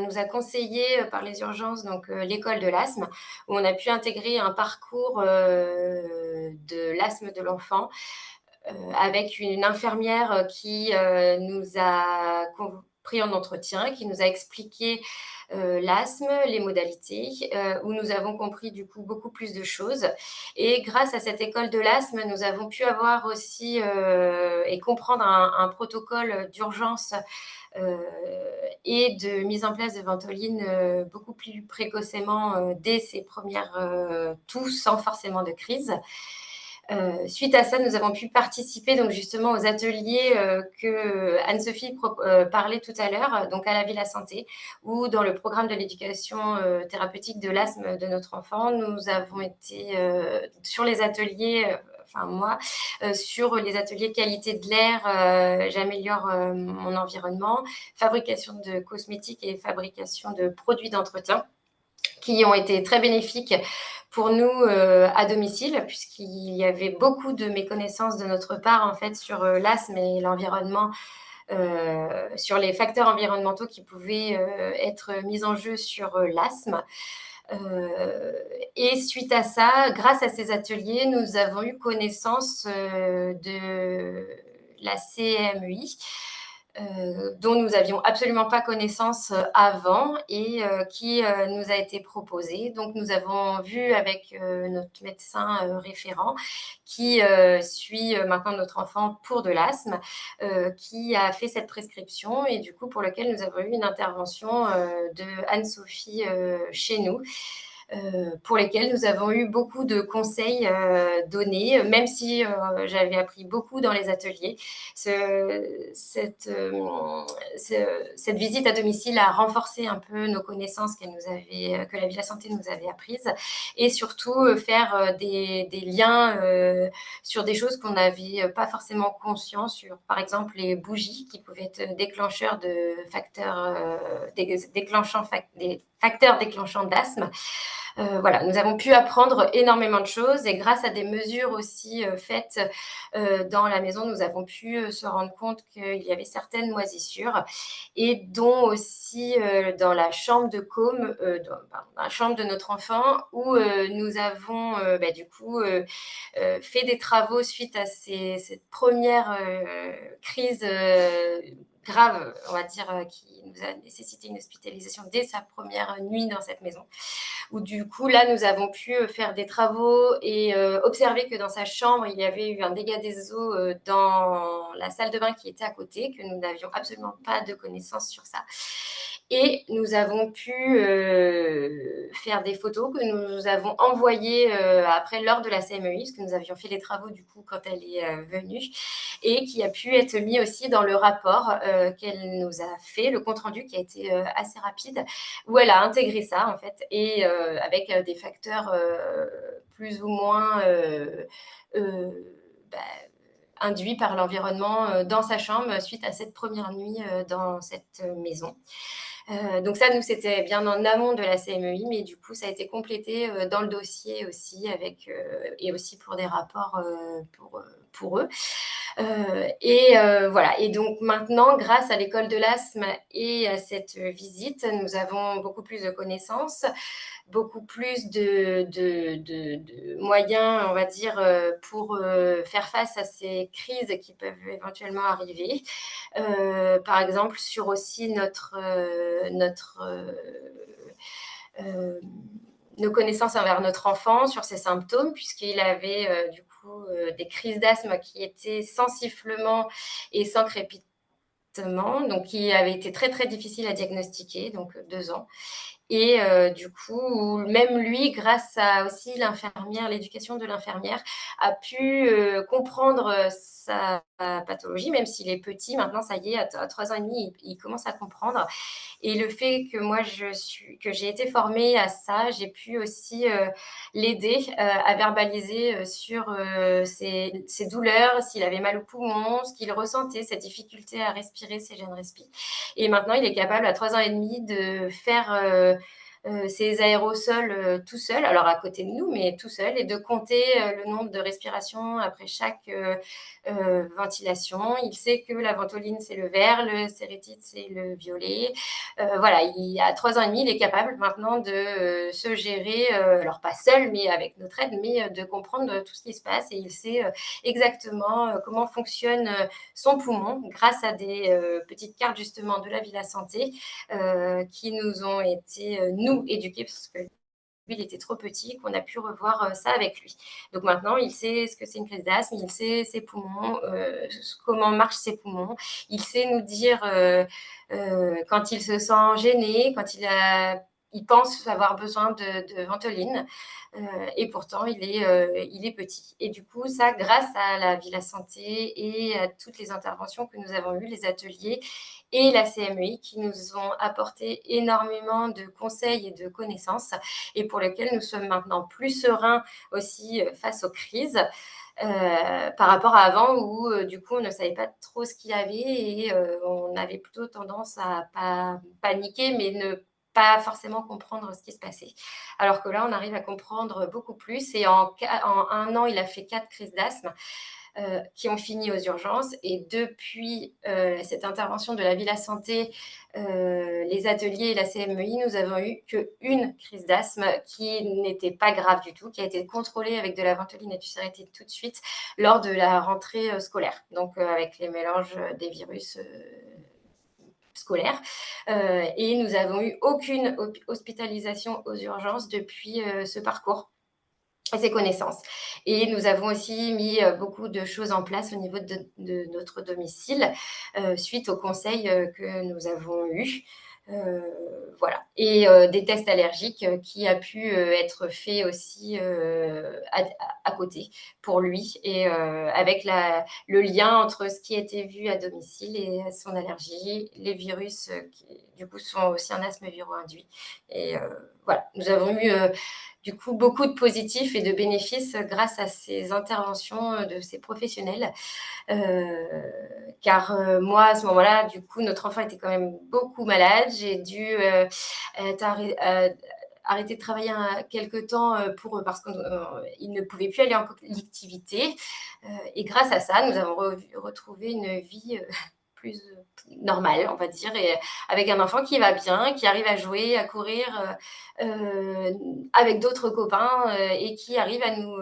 nous a conseillé par les urgences, donc l'école de l'asthme, où on a pu intégrer un parcours de l'asthme de l'enfant, avec une infirmière qui nous a pris en entretien, qui nous a expliqué l'asthme, les modalités, où nous avons compris du coup beaucoup plus de choses. Et grâce à cette école de l'asthme, nous avons pu avoir aussi et comprendre un protocole d'urgence et de mise en place de ventoline beaucoup plus précocement dès ses premières toux, sans forcément de crise. Suite à ça, nous avons pu participer donc justement aux ateliers que Anne-Sophie parlait tout à l'heure, donc à la Villa Santé, où dans le programme de l'éducation thérapeutique de l'asthme de notre enfant, nous avons été sur les ateliers, moi, sur les ateliers qualité de l'air, j'améliore mon environnement, fabrication de cosmétiques et fabrication de produits d'entretien, qui ont été très bénéfiques pour nous à domicile, puisqu'il y avait beaucoup de méconnaissances de notre part en fait sur l'asthme et l'environnement, sur les facteurs environnementaux qui pouvaient être mis en jeu sur l'asthme. Et suite à ça, grâce à ces ateliers, nous avons eu connaissance de la CMEI, dont nous n'avions absolument pas connaissance avant, et qui nous a été proposée. Donc, nous avons vu avec notre médecin référent, qui suit maintenant notre enfant pour de l'asthme, qui a fait cette prescription, et du coup, pour lequel nous avons eu une intervention de Anne-Sophie chez nous. Pour lesquels nous avons eu beaucoup de conseils donnés, même si j'avais appris beaucoup dans les ateliers. Cette visite à domicile a renforcé un peu nos connaissances que la Villa Santé nous avait apprises, et surtout faire des liens sur des choses qu'on n'avait pas forcément conscience, sur par exemple les bougies qui pouvaient être déclencheurs de des facteurs déclenchants d'asthme. Voilà, nous avons pu apprendre énormément de choses, et grâce à des mesures aussi faites dans la maison, nous avons pu se rendre compte qu'il y avait certaines moisissures, et dont aussi dans la chambre de Com, dans la chambre de notre enfant, où nous avons du coup fait des travaux suite à cette première crise grave, on va dire, qui nous a nécessité une hospitalisation dès sa première nuit dans cette maison. Où du coup, là, nous avons pu faire des travaux et observer que dans sa chambre, il y avait eu un dégât des eaux dans la salle de bain qui était à côté, que nous n'avions absolument pas de connaissance sur ça. Et nous avons pu faire des photos que nous avons envoyées après lors de la CMEI, parce que nous avions fait les travaux du coup quand elle est venue, et qui a pu être mis aussi dans le rapport qu'elle nous a fait, le compte-rendu qui a été assez rapide, où elle a intégré ça en fait, et avec des facteurs plus ou moins induits par l'environnement dans sa chambre suite à cette première nuit dans cette maison. Donc ça, nous, c'était bien en amont de la CMEI, mais du coup, ça a été complété dans le dossier aussi, et aussi pour des rapports pour eux. Voilà. Et donc maintenant, grâce à l'école de l'asthme et à cette visite, nous avons beaucoup plus de connaissances, beaucoup plus de moyens, on va dire, pour faire face à ces crises qui peuvent éventuellement arriver. Par exemple, sur aussi nos connaissances envers notre enfant, sur ses symptômes, puisqu'il avait du coup des crises d'asthme qui étaient sans sifflement et sans crépitement, donc qui avaient été très très difficiles à diagnostiquer, donc 2 ans. Et du coup, même lui, grâce à aussi l'infirmière, l'éducation de l'infirmière, a pu comprendre sa pathologie, même s'il est petit. Maintenant, ça y est, à 3 ans et demi, il commence à comprendre. Et le fait que moi, que j'ai été formée à ça, j'ai pu aussi l'aider à verbaliser sur ses douleurs, s'il avait mal au poumon, ce qu'il ressentait, cette difficulté à respirer, ses gènes respi. Et maintenant, il est capable, à 3 ans et demi, de faire ces aérosols tout seul, alors à côté de nous, mais tout seul, et de compter le nombre de respirations après chaque ventilation. Il sait que la ventoline, c'est le vert, le sérétide, c'est le violet. Voilà, à 3 ans et demi, il est capable maintenant de se gérer, alors pas seul, mais avec notre aide, mais de comprendre tout ce qui se passe, et il sait exactement comment fonctionne son poumon grâce à des petites cartes justement de la Villa Santé qui nous ont été, nous, éduqués, parce que lui, il était trop petit, qu'on a pu revoir ça avec lui. Donc maintenant, il sait ce que c'est une crise d'asthme, il sait ses poumons, comment marchent ses poumons. Il sait nous dire quand il se sent gêné, quand il pense avoir besoin de ventoline, et pourtant il est petit. Et du coup, ça, grâce à la Villa Santé et à toutes les interventions que nous avons eues, les ateliers et la CMEI, qui nous ont apporté énormément de conseils et de connaissances, et pour lesquels nous sommes maintenant plus sereins aussi face aux crises. Par rapport à avant où du coup on ne savait pas trop ce qu'il y avait, et on avait plutôt tendance à pas paniquer, mais ne pas forcément comprendre ce qui se passait. Alors que là, on arrive à comprendre beaucoup plus, et en 1 an, il a fait 4 crises d'asthme qui ont fini aux urgences. Et depuis cette intervention de la Villa Santé, les ateliers et la CMEI, nous avons eu qu'une crise d'asthme qui n'était pas grave du tout, qui a été contrôlée avec de la ventoline et du sérétide tout de suite lors de la rentrée scolaire, donc avec les mélanges des virus scolaires. Et nous n'avons eu aucune hospitalisation aux urgences depuis ce parcours et ses connaissances. Et nous avons aussi mis beaucoup de choses en place au niveau de notre domicile suite aux conseils que nous avons eus. Voilà. Et des tests allergiques qui a pu être fait aussi à côté pour lui, et avec le lien entre ce qui a été vu à domicile et son allergie, les virus qui du coup sont aussi un asthme viro-induit. Et voilà, nous avons eu du coup beaucoup de positifs et de bénéfices grâce à ces interventions de ces professionnels. Car moi, à ce moment-là, du coup, notre enfant était quand même beaucoup malade. J'ai dû arrêter de travailler quelque temps pour eux, parce qu'il ne pouvait plus aller en collectivité. Et grâce à ça, nous avons retrouvé une vie plus normale, on va dire, et avec un enfant qui va bien, qui arrive à jouer, à courir avec d'autres copains, et qui arrive à nous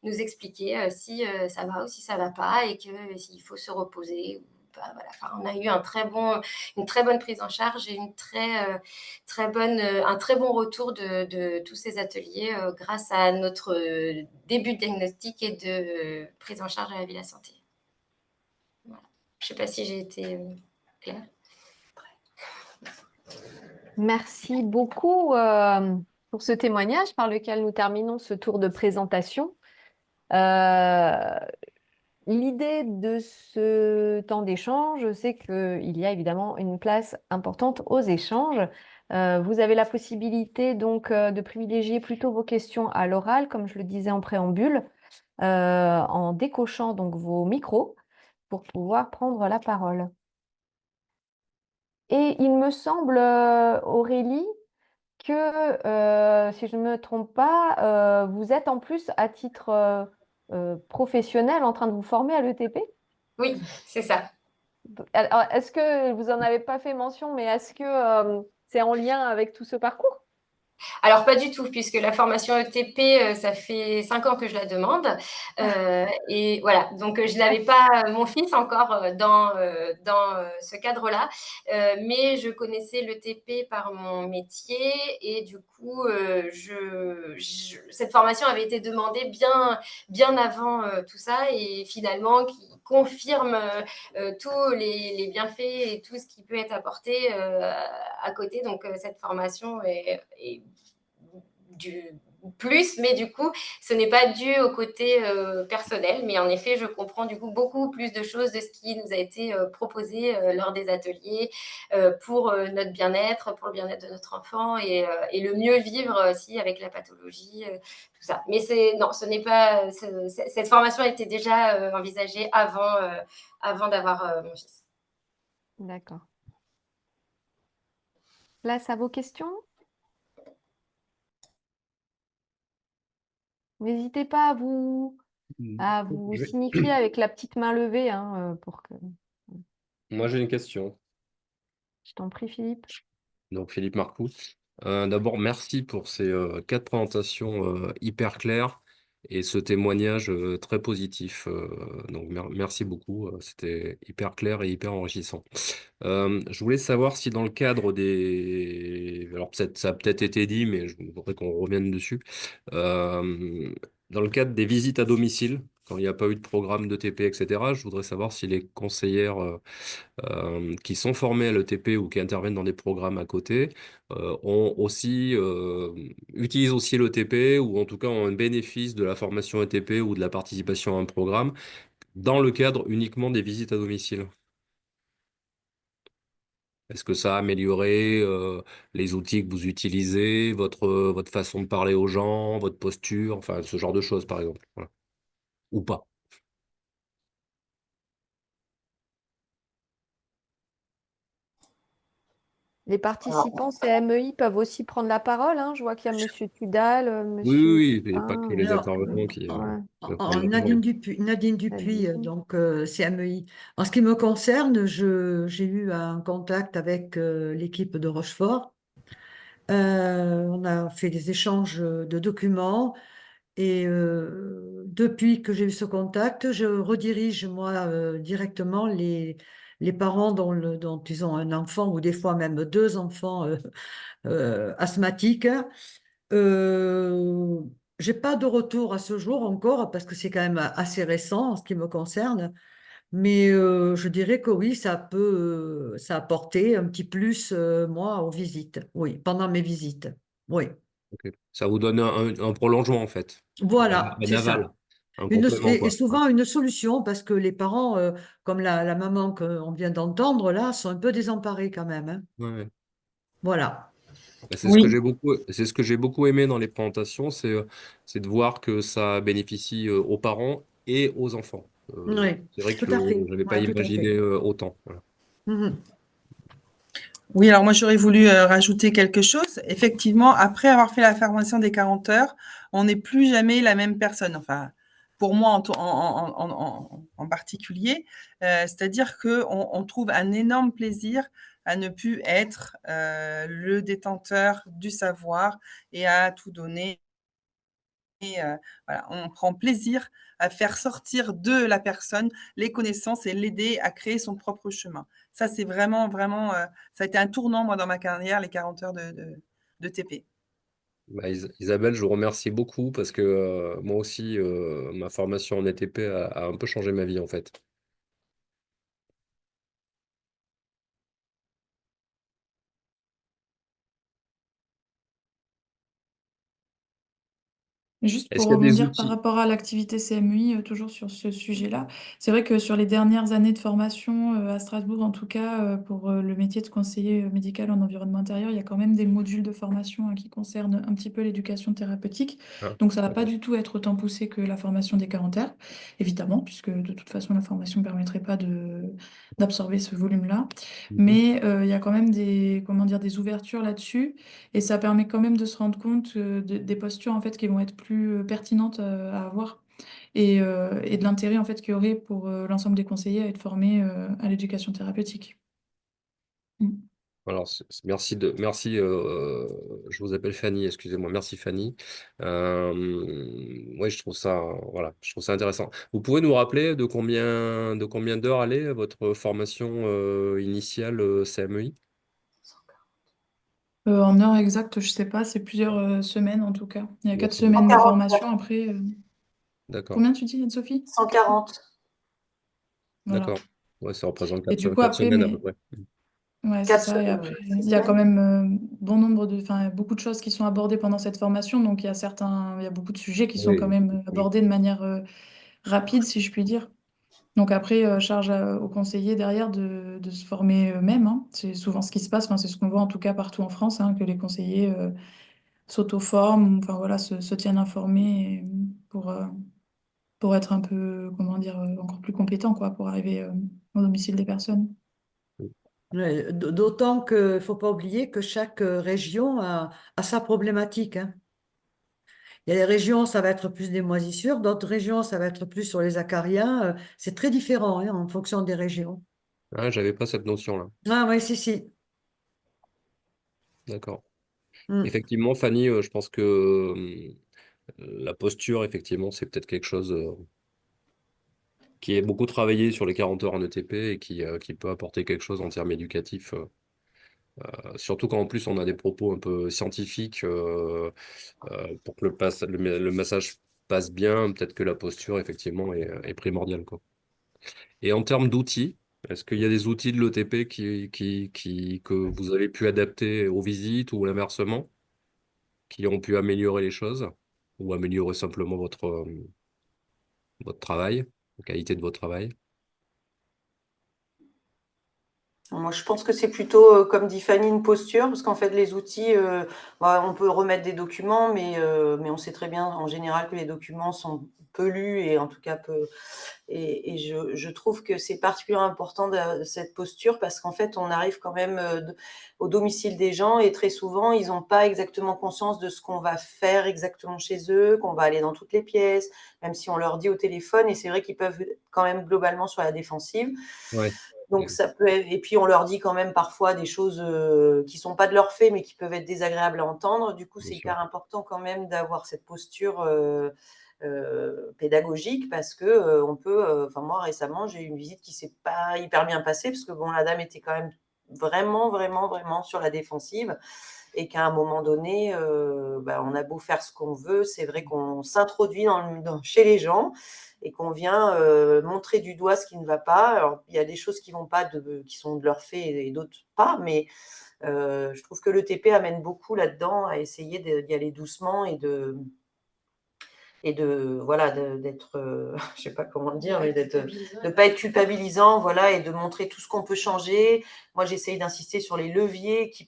expliquer si ça va ou si ça va pas, et qu'il faut se reposer, voilà, enfin, on a eu une très bonne prise en charge et un très bon retour de tous ces ateliers grâce à notre début de diagnostic et de prise en charge à la Villa Santé. Voilà. Je ne sais pas si j'ai été claire. Merci beaucoup pour ce témoignage par lequel nous terminons ce tour de présentation. L'idée de ce temps d'échange, c'est qu'il y a évidemment une place importante aux échanges. Vous avez la possibilité donc de privilégier plutôt vos questions à l'oral, comme je le disais en préambule, en décochant donc vos micros pour pouvoir prendre la parole. Et il me semble, Aurélie, que si je ne me trompe pas, vous êtes en plus à titre professionnel en train de vous former à l'ETP? Oui, c'est ça. Alors, est-ce que vous n'en avez pas fait mention, mais est-ce que c'est en lien avec tout ce parcours? Alors, pas du tout, puisque la formation ETP, ça fait 5 ans que je la demande. Et voilà, donc je n'avais pas mon fils encore dans ce cadre-là, mais je connaissais l'ETP par mon métier et du coup, cette formation avait été demandée bien avant tout ça et finalement qui confirme tous les bienfaits et tout ce qui peut être apporté à côté. Donc, cette formation est du plus, mais du coup, ce n'est pas dû au côté personnel, mais en effet, je comprends du coup beaucoup plus de choses de ce qui nous a été proposé lors des ateliers pour notre bien-être, pour le bien-être de notre enfant et le mieux vivre aussi avec la pathologie, tout ça. Mais non, ce n'est pas, cette formation a été déjà envisagée avant d'avoir mon fils. D'accord. Place à vos questions. N'hésitez pas à vous signifier avec la petite main levée pour que... Moi, j'ai une question. Je t'en prie, Philippe. Donc, Philippe Marcoux. D'abord, merci pour ces 4 présentations hyper claires et ce témoignage très positif. Donc, merci beaucoup. C'était hyper clair et hyper enrichissant. Je voulais savoir si dans le cadre des... Alors, ça a peut-être été dit, mais je voudrais qu'on revienne dessus. Dans le cadre des visites à domicile, quand il n'y a pas eu de programme d'ETP, etc., je voudrais savoir si les conseillères qui sont formés à l'ETP ou qui interviennent dans des programmes à côté utilisent aussi l'ETP ou en tout cas ont un bénéfice de la formation ETP ou de la participation à un programme dans le cadre uniquement des visites à domicile. Est-ce que ça a amélioré les outils que vous utilisez, votre façon de parler aux gens, votre posture, enfin ce genre de choses par exemple, voilà. Ou pas? Les participants CMEI peuvent aussi prendre la parole. Je vois qu'il y a Monsieur Tudal, Oui, oui, Monsieur oui, il n'y a pas que Pin, les Alors, intervenants qui ouais, peuvent prendre la parole. Nadine Dupuis, Nadine. donc CMEI. En ce qui me concerne, j'ai eu un contact avec l'équipe de Rochefort. On a fait des échanges de documents et depuis que j'ai eu ce contact, je redirige moi directement les parents dont ils ont un enfant ou des fois même 2 enfants asthmatiques. Euh, j'ai pas de retour à ce jour encore parce que c'est quand même assez récent en ce qui me concerne, mais je dirais que oui, ça a apporté un petit plus moi aux visites, oui, pendant mes visites, oui, Ok. Ça vous donne un prolongement en fait, voilà, un c'est aval, ça. un complément Et quoi. souvent une solution parce que les parents, comme la maman qu'on vient d'entendre là, sont un peu désemparés quand même, hein. Ouais, ouais. Voilà. Bah, Oui. c'est ce que j'ai beaucoup aimé dans les présentations, c'est de voir que ça bénéficie aux parents et aux enfants. Oui, C'est vrai tout que à fait. je n'avais pas Ouais, tout à imaginé fait. autant. Voilà. Mhm. Oui, alors moi j'aurais voulu rajouter quelque chose. Effectivement, après avoir fait la formation des 40 heures, on n'est plus jamais la même personne. Enfin, pour moi en particulier, c'est-à-dire qu'on trouve un énorme plaisir à ne plus être le détenteur du savoir et à tout donner voilà, on prend plaisir à faire sortir de la personne les connaissances et l'aider à créer son propre chemin. Ça, c'est vraiment, vraiment, ça a été un tournant, moi, dans ma carrière, les 40 heures de TP. Bah, Isabelle, je vous remercie beaucoup parce que moi aussi, ma formation en ETP a un peu changé ma vie en fait. Juste Est-ce pour qu'il y a des rebondir par outils? rapport à l'activité CMUI, toujours sur ce sujet-là, c'est vrai que sur les dernières années de formation, à Strasbourg en tout cas, pour le métier de conseiller médical en environnement intérieur, il y a quand même des modules de formation qui concernent un petit peu l'éducation thérapeutique. Ah, Donc ça va pas d'accord. du tout être autant poussé que la formation des 40 heures, évidemment, puisque de toute façon la formation ne permettrait pas d'absorber ce volume-là. Mhm. Mais il y a quand même des, comment dire, des ouvertures là-dessus. Et ça permet quand même de se rendre compte des postures en fait qui vont être plus pertinentes à avoir et de l'intérêt en fait qu'il y aurait pour l'ensemble des conseillers à être formés à l'éducation thérapeutique. Mm. Alors, merci. Je vous appelle Fanny, excusez-moi. Merci Fanny. Oui, je trouve ça intéressant. Vous pouvez nous rappeler de combien d'heures allait votre formation initiale CMEI? En heure exacte, je sais pas, c'est plusieurs semaines en tout cas. Il y a Plusieurs 4 semaines. semaines de 140, formation après. D'accord, Combien tu dis, Anne-Sophie? 140. Voilà. d'accord. Ouais, ça représente Et du coup, quatre après, semaines à peu mais près. ouais, c'est 4 ça. Et semaines, après, 6 il y a quand semaines. même bon nombre enfin, beaucoup de choses qui sont abordées pendant cette formation. Donc, il y a beaucoup de sujets qui sont quand Oui, même oui. abordés de manière rapide, si je puis dire. Donc après, charge aux conseillers derrière de se former eux-mêmes, hein. C'est souvent ce qui se passe, enfin, c'est ce qu'on voit en tout cas partout en France, hein, que les conseillers s'auto-forment, enfin voilà, se tiennent informés pour être un peu, comment dire, encore plus compétents, quoi, pour arriver au domicile des personnes. Ouais, d'autant qu'il ne faut pas oublier que chaque région a sa problématique, hein. Il y a des régions, ça va être plus des moisissures, d'autres régions, ça va être plus sur les acariens. C'est très différent, hein, en fonction des régions. Ah, j'avais pas cette notion-là. Ah oui, si, si. D'accord. Mm. Effectivement, Fanny, je pense que la posture, effectivement, c'est peut-être quelque chose qui est beaucoup travaillé sur les 40 heures en ETP et qui peut apporter quelque chose en termes éducatifs. Surtout quand en plus on a des propos un peu scientifiques pour que le massage passe bien, peut-être que la posture, effectivement, est primordiale, quoi. Et en termes d'outils, est-ce qu'il y a des outils de l'ETP que vous avez pu adapter aux visites ou l'inversement, qui ont pu améliorer les choses ou améliorer simplement votre travail, la qualité de votre travail? Moi, je pense que c'est plutôt, comme dit Fanny, une posture, parce qu'en fait, les outils, bah, on peut remettre des documents, mais on sait très bien en général que les documents sont peu lus et en tout cas peu. Et je trouve que c'est particulièrement important cette posture parce qu'en fait, on arrive quand même au domicile des gens et très souvent, ils n'ont pas exactement conscience de ce qu'on va faire exactement chez eux, qu'on va aller dans toutes les pièces, même si on leur dit au téléphone. Et c'est vrai qu'ils peuvent quand même globalement sur la défensive. Ouais. Donc ça peut être, et puis on leur dit quand même parfois des choses qui sont pas de leur fait, mais qui peuvent être désagréables à entendre. Du coup, Bien c'est sûr. hyper important quand même d'avoir cette posture pédagogique parce que on peut. Enfin moi récemment, j'ai eu une visite qui s'est pas hyper bien passée parce que bon, la dame était quand même vraiment, vraiment, vraiment sur la défensive et qu'à un moment donné, bah, on a beau faire ce qu'on veut, c'est vrai qu'on s'introduit chez les gens et qu'on vient montrer du doigt ce qui ne va pas. Alors, il y a des choses qui vont pas, qui sont de leur fait et d'autres pas, mais je trouve que le TP amène beaucoup là-dedans à essayer d'y aller doucement et de voilà d'être je sais pas comment le dire, mais de pas être culpabilisant, voilà, et de montrer tout ce qu'on peut changer. Moi, j'essaye d'insister sur les leviers qu'il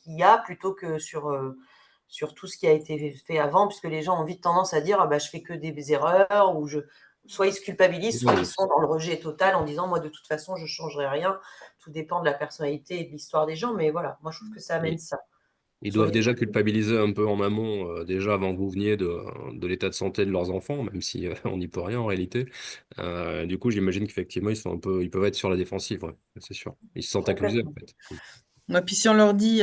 y a plutôt que sur tout ce qui a été fait avant, puisque les gens ont vite tendance à dire ah bah je fais que des erreurs ou soit ils se culpabilisent, soit ils Oui. sont dans le rejet total en disant moi de toute façon je changerai rien. Tout dépend de la personnalité et de l'histoire des gens, mais voilà, moi je trouve que ça amène Et ça ils sur doivent les. déjà culpabiliser un peu en amont, déjà avant que vous veniez de l'état de santé de leurs enfants, même si on n'y peut rien en réalité. Du coup, j'imagine qu'effectivement, ils peuvent être sur la défensive, ouais, c'est sûr. Ils se sentent accusés, en Complètement. fait. Et puis si on leur dit,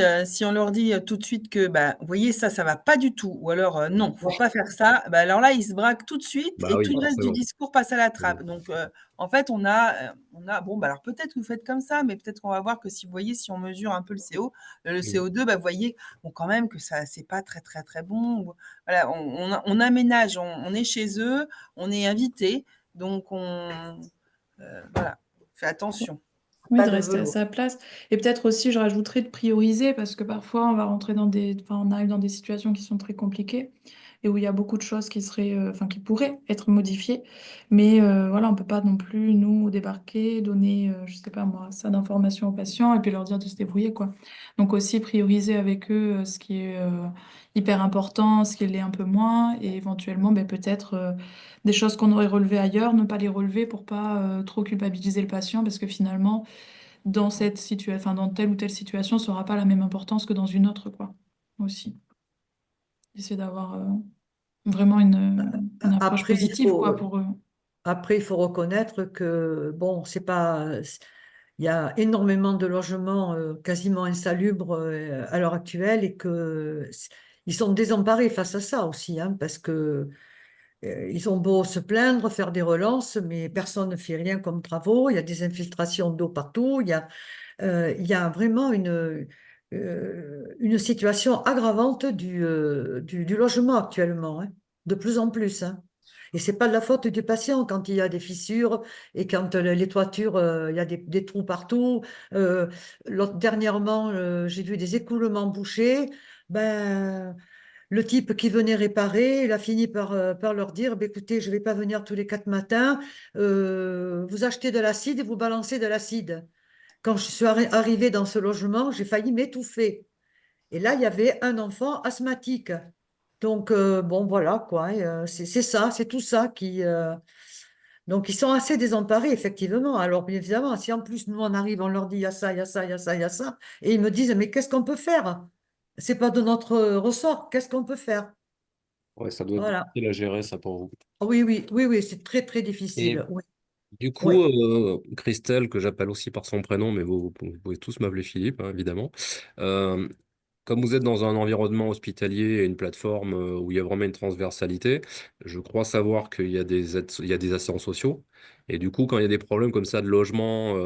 tout de suite que, bah, vous voyez, ça va pas du tout, ou alors, non, faut Ouais. pas faire ça, bah, alors là, ils se braquent tout de suite Bah et oui, tout le reste du forcément. discours passe à la Mmh. trappe. Donc, en fait, on a bon, bah, alors peut-être que vous faites comme ça, mais peut-être qu'on va voir que si vous voyez, si on mesure un peu le Mmh. CO2, bah, vous voyez, bon, quand même que ça c'est pas très, très, très bon. Ou voilà, on aménage, on est chez eux, on est invité, donc voilà, on fait attention. Oui, Pas de de rester à velours. sa place. Et peut-être aussi, je rajouterais de prioriser parce que parfois, on va rentrer enfin, on arrive dans des situations qui sont très compliquées et où il y a beaucoup de choses qui seraient, enfin, qui pourraient être modifiées. Mais voilà, on peut pas non plus, nous, débarquer, donner, je sais pas moi, ça d'informations aux patients et puis leur dire de se débrouiller, quoi. Donc aussi prioriser avec eux ce qui est hyper important, ce qui l'est un peu moins et éventuellement, ben, peut-être des choses qu'on aurait relevées ailleurs, ne pas les relever pour pas trop culpabiliser le patient parce que finalement, dans cette situation, enfin, dans telle ou telle situation, ça n'aura pas la même importance que dans une autre, quoi. Aussi. Essayer d'avoir vraiment une approche Après, positive, quoi, pour eux. il faut reconnaître que, bon, c'est pas, il y a énormément de logements quasiment insalubres à l'heure actuelle et que ils sont désemparés face à ça aussi, hein, parce que ils ont beau se plaindre, faire des relances, mais personne ne fait rien comme travaux. Il y a des infiltrations d'eau partout. Il y a vraiment une situation aggravante du logement actuellement, hein, de plus en plus, hein. Et c'est pas de la faute du patient quand il y a des fissures et quand les toitures, il y a des trous partout. Dernièrement, j'ai vu des écoulements bouchés. Ben, le type qui venait réparer, il a fini par leur dire, ben, écoutez, je vais pas venir tous les 4 matins. Vous achetez de l'acide et vous balancez de l'acide. Quand je suis arrivée dans ce logement, j'ai failli m'étouffer. Et là, il y avait un enfant asthmatique. Donc, bon, voilà, quoi. Et, c'est ça, c'est tout ça donc, ils sont assez désemparés, effectivement. Alors, bien évidemment, si en plus, nous, on arrive, on leur dit, il y a ça, il y a ça, il y a ça, il y a ça. Et ils me disent, mais qu'est-ce qu'on peut faire? C'est pas de notre ressort. Qu'est-ce qu'on peut faire? Ouais, ça doit être Voilà. difficile à gérer, ça, pour vous. Oui, oui, oui, oui, c'est très, très Et difficile. Oui, du oui. coup, Christelle, que j'appelle aussi par son prénom, mais vous pouvez tous m'appeler Philippe, hein, évidemment. Euh, Comme vous êtes dans un environnement hospitalier et une plateforme où il y a vraiment une transversalité, je crois savoir qu'il y a des aides, il y a des assistants sociaux. Et du coup, quand il y a des problèmes comme ça de logement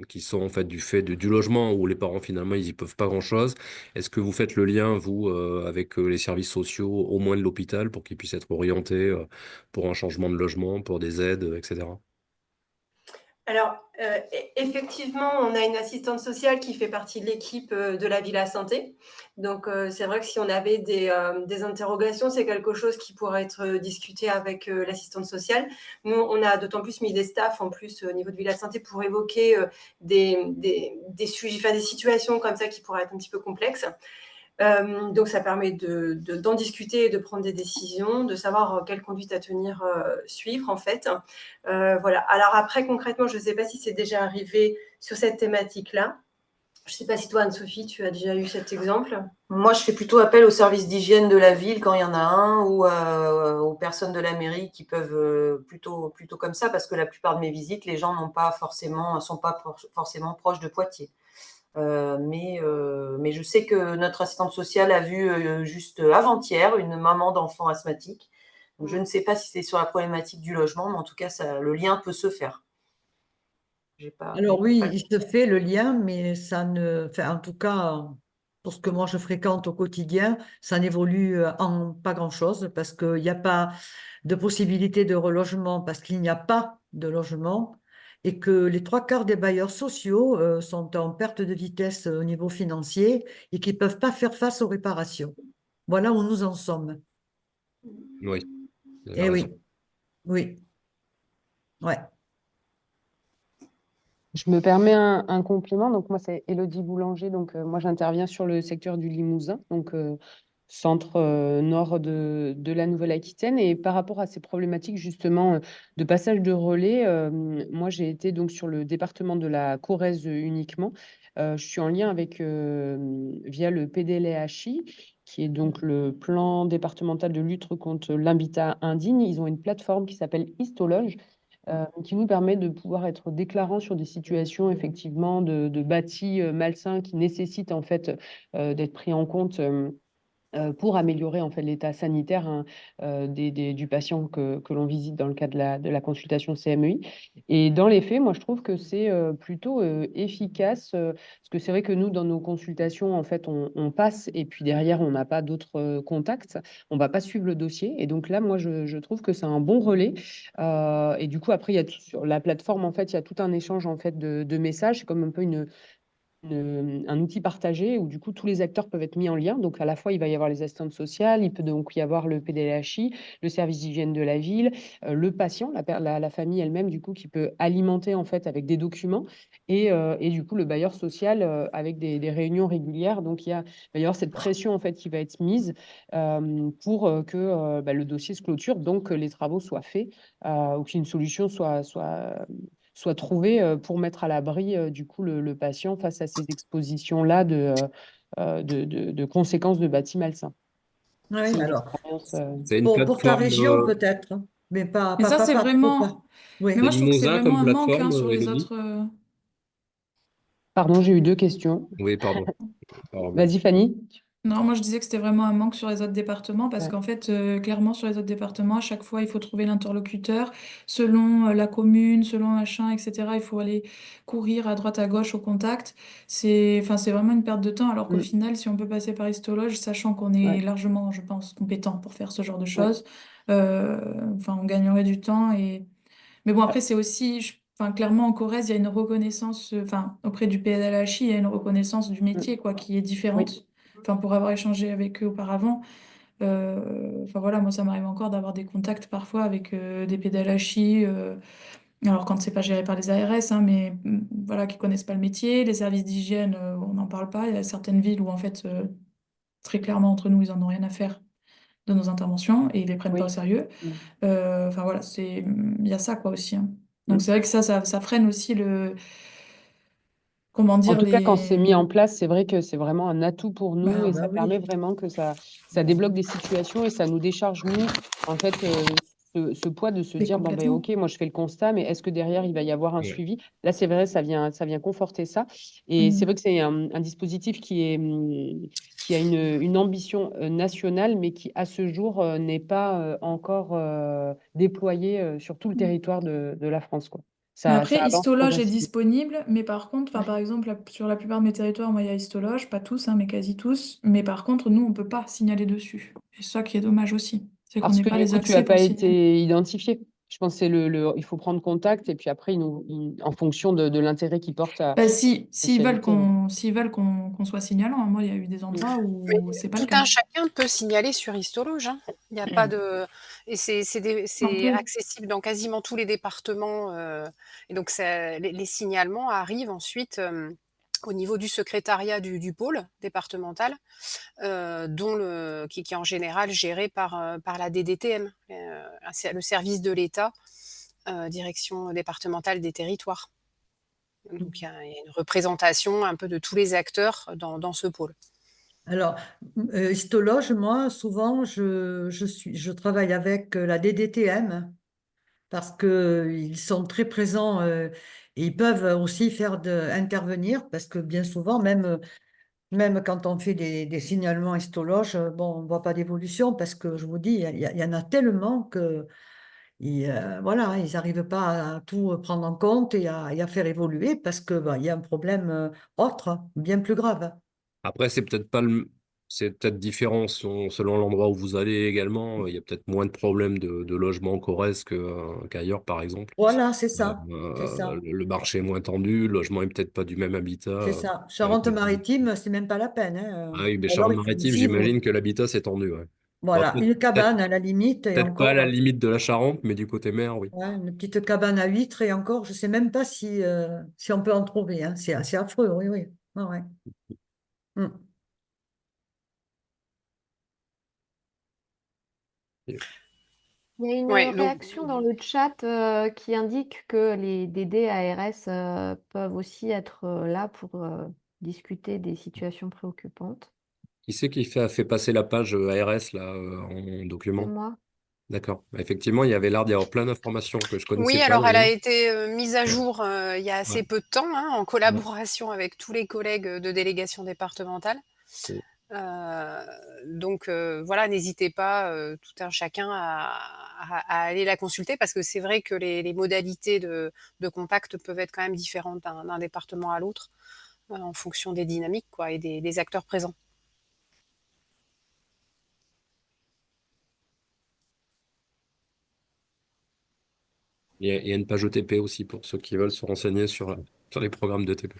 qui sont en fait du fait du logement où les parents finalement ils y peuvent pas grand-chose, est-ce que vous faites le lien, vous, avec les services sociaux, au moins de l'hôpital, pour qu'ils puissent être orientés pour un changement de logement, pour des aides, etc. Alors, effectivement, on a une assistante sociale qui fait partie de l'équipe de la Villa Santé. Donc, c'est vrai que si on avait des interrogations, c'est quelque chose qui pourrait être discuté avec l'assistante sociale. Nous, on a d'autant plus mis des staffs en plus au niveau de Villa Santé pour évoquer des sujets, enfin, des situations comme ça qui pourraient être un petit peu complexes. Donc, ça permet d'en discuter et de prendre des décisions, de savoir quelle conduite à tenir, suivre en fait. Voilà. Alors après, concrètement, je ne sais pas si c'est déjà arrivé sur cette thématique-là. Je ne sais pas si toi, Anne-Sophie, tu as déjà eu cet exemple. Moi, je fais plutôt appel au service d'hygiène de la ville quand il y en a un ou aux personnes de la mairie qui peuvent plutôt comme ça parce que la plupart de mes visites, les gens sont pas forcément proches de Poitiers. Mais je sais que notre assistante sociale a vu juste avant-hier une maman d'enfant asthmatique. Donc, je ne sais pas si c'est sur la problématique du logement, mais en tout cas, le lien peut se faire. Alors oui, il se fait le lien, mais ça ne, enfin, en tout cas, pour ce que moi je fréquente au quotidien, ça n'évolue en pas grand-chose parce qu'il n'y a pas de possibilité de relogement parce qu'il n'y a pas de logement et que les 3 quarts des bailleurs sociaux sont en perte de vitesse au niveau financier et qui ne peuvent pas faire face aux réparations. Voilà où nous en sommes. Oui, vous avez Eh raison. oui, oui, ouais. Je me permets un complément. Donc, moi, c'est Élodie Boulanger. Donc, moi, j'interviens sur le secteur du Limousin, donc centre nord de la Nouvelle-Aquitaine. Et par rapport à ces problématiques, justement, de passage de relais, moi, j'ai été donc sur le département de la Corrèze uniquement. Je suis en lien avec, via le PDLHI, qui est donc le plan départemental de lutte contre l'habitat indigne. Ils ont une plateforme qui s'appelle Histologe qui nous permet de pouvoir être déclarant sur des situations effectivement de bâti malsains qui nécessitent en fait d'être pris en compte pour améliorer en fait l'état sanitaire, hein, du patient que l'on visite dans le cadre de la consultation CMEI. Et dans les faits, moi, je trouve que c'est plutôt efficace, parce que c'est vrai que nous, dans nos consultations, en fait, on passe et puis derrière, on n'a pas d'autres contacts. On va pas suivre le dossier. Et donc là, moi, je trouve que c'est un bon relais. Et du coup, après, il y a sur la plateforme, en fait, il y a tout un échange en fait de messages. C'est comme un peu un outil partagé où du coup tous les acteurs peuvent être mis en lien. Donc à la fois il va y avoir les assistantes sociales, il peut donc y avoir le PDLHI, le service d'hygiène de la ville, le patient, la famille elle-même du coup qui peut alimenter en fait avec des documents et du coup le bailleur social avec des réunions régulières. Donc il va y avoir cette pression en fait qui va être mise pour que le dossier se clôture, donc que les travaux soient faits ou qu'une solution soit trouvée pour mettre à l'abri du coup le patient face à ces expositions-là de conséquences de bâti malsains. Oui, C'est une alors, expérience. C'est une pour ta plateforme, région peut-être, hein, mais pas, Mais pas, ça, pas, c'est pas trop, pas. vraiment. Mais Oui. moi, c'est je trouve que c'est Mimosa comme vraiment un manque hein, plateforme, sur les Élodie? autres. Pardon, j'ai eu deux questions. Oui, pardon. Pardon. Vas-y, Fanny. Non, moi je disais que c'était vraiment un manque sur les autres départements parce Ouais. qu'en fait, clairement, sur les autres départements, à chaque fois, il faut trouver l'interlocuteur selon la commune, selon machin, etc. Il faut aller courir à droite, à gauche au contact. Enfin, c'est vraiment une perte de temps alors qu'au Mm. final, si on peut passer par histologe, sachant qu'on est Ouais. largement, je pense, compétent pour faire ce genre de Ouais. choses, enfin, on gagnerait du temps. Mais bon, après, c'est aussi, enfin, clairement, en Corrèze, il y a une reconnaissance, enfin, auprès du PLHI, il y a une reconnaissance du Mm. métier, quoi, qui est Oui. différente. Enfin, pour avoir échangé avec eux auparavant, enfin voilà, moi, ça m'arrive encore d'avoir des contacts parfois avec des PLHI, alors quand c'est pas géré par les ARS, hein, mais voilà, qui connaissent pas le métier. Les services d'hygiène, on n'en parle pas. Il y a certaines villes où, en fait, très clairement, entre nous, ils en ont rien à faire de nos interventions et ils les prennent pas au Oui. sérieux. Mm. Enfin voilà, il y a ça quoi aussi, hein. Mm. Donc c'est vrai que ça freine aussi comment En dire, tout cas, quand c'est mis les. en place, c'est vrai que c'est vraiment un atout pour nous Ah, et bah ça permet oui. vraiment que ça débloque des situations et ça nous décharge, nous, en fait, ce poids de se Mais dire, bon, ben, complètement. OK, moi, je fais le constat, mais est-ce que derrière, il va y avoir un Ouais. suivi? Là, c'est vrai, ça vient conforter ça. Et c'est vrai Mm. que c'est un dispositif qui a une ambition nationale, mais qui, à ce jour, n'est pas encore déployé sur tout le territoire de la France, quoi. Mais Ça après, avance Histologe est progressivement. disponible, mais par contre, enfin, par exemple, sur la plupart de mes territoires, moi, il y a Histologe, pas tous, hein, mais quasi tous. Mais par contre, nous, on peut pas signaler dessus. Et c'est ça qui est dommage aussi, c'est qu'on Parce n'ait que pas du les coup, tu n'as accès pour pas signaler. été identifié. Je pense que il faut prendre contact et puis après, en fonction de l'intérêt qu'ils portent à Bah, la s'ils veulent spécialité. Ouais. qu'on soit signalant, hein. Moi, il y a eu des Mm. endroits Mais où c'est pas le tout cas. un chacun peut signaler sur Histologe, hein. Il n'y a pas de et On c'est peut. accessible dans quasiment tous les départements, et donc ça les signalements arrivent ensuite, au niveau du secrétariat du pôle départemental, dont qui est en général géré par la DDTM, le service de l'État, direction départementale des territoires. Donc il y a une représentation un peu de tous les acteurs dans ce pôle. Alors, histologue, moi, souvent, je travaille avec la DDTM parce qu'ils sont très présents et ils peuvent aussi intervenir parce que bien souvent, même quand on fait des signalements histologes, bon, on ne voit pas d'évolution parce que je vous dis, il y en a tellement que voilà, ils n'arrivent pas à tout prendre en compte et à faire évoluer parce que il y a un problème autre, bien plus grave. Après, c'est peut-être différent selon l'endroit où vous allez également. Il y a peut-être moins de problèmes de logement en Corrèze qu'ailleurs, par exemple. Voilà, c'est ça, c'est ça, Le marché est moins tendu, le logement est peut-être pas du même habitat c'est ça. avec les Charente-Maritime, c'est même pas la peine, hein. Ah oui, mais Ou alors il faut Charente-Maritime, vivre, j'imagine que l'habitat s'est tendu, ouais. Bon, voilà, une cabane à la limite et peut-être pas à encore, la limite de la Charente, mais du côté mer, oui. ouais, une petite cabane à huîtres et encore, je sais même pas si on peut en trouver, hein. C'est assez affreux, oui, oui. Ouais, ouais. Mm. Il y a une Ouais, donc réaction dans le chat qui indique que les DD ARS peuvent aussi être là pour discuter des situations préoccupantes. Qui c'est qui a fait passer la page ARS là, en C'est document? moi. D'accord. Effectivement, il y avait l'air d'y avoir plein d'informations que je connaissais Oui, pas alors elle a d'ailleurs. été, mise à Ouais, jour, il y a ouais, assez peu de temps, hein, en ouais. collaboration avec tous les collègues, de délégation départementale. Mm. Donc voilà, n'hésitez pas, tout un chacun à aller la consulter parce que c'est vrai que les modalités de contact peuvent être quand même différentes d'un département à l'autre, en fonction des dynamiques quoi et des acteurs présents. Il y a une page ETP aussi pour ceux qui veulent se renseigner sur les programmes d'ETP.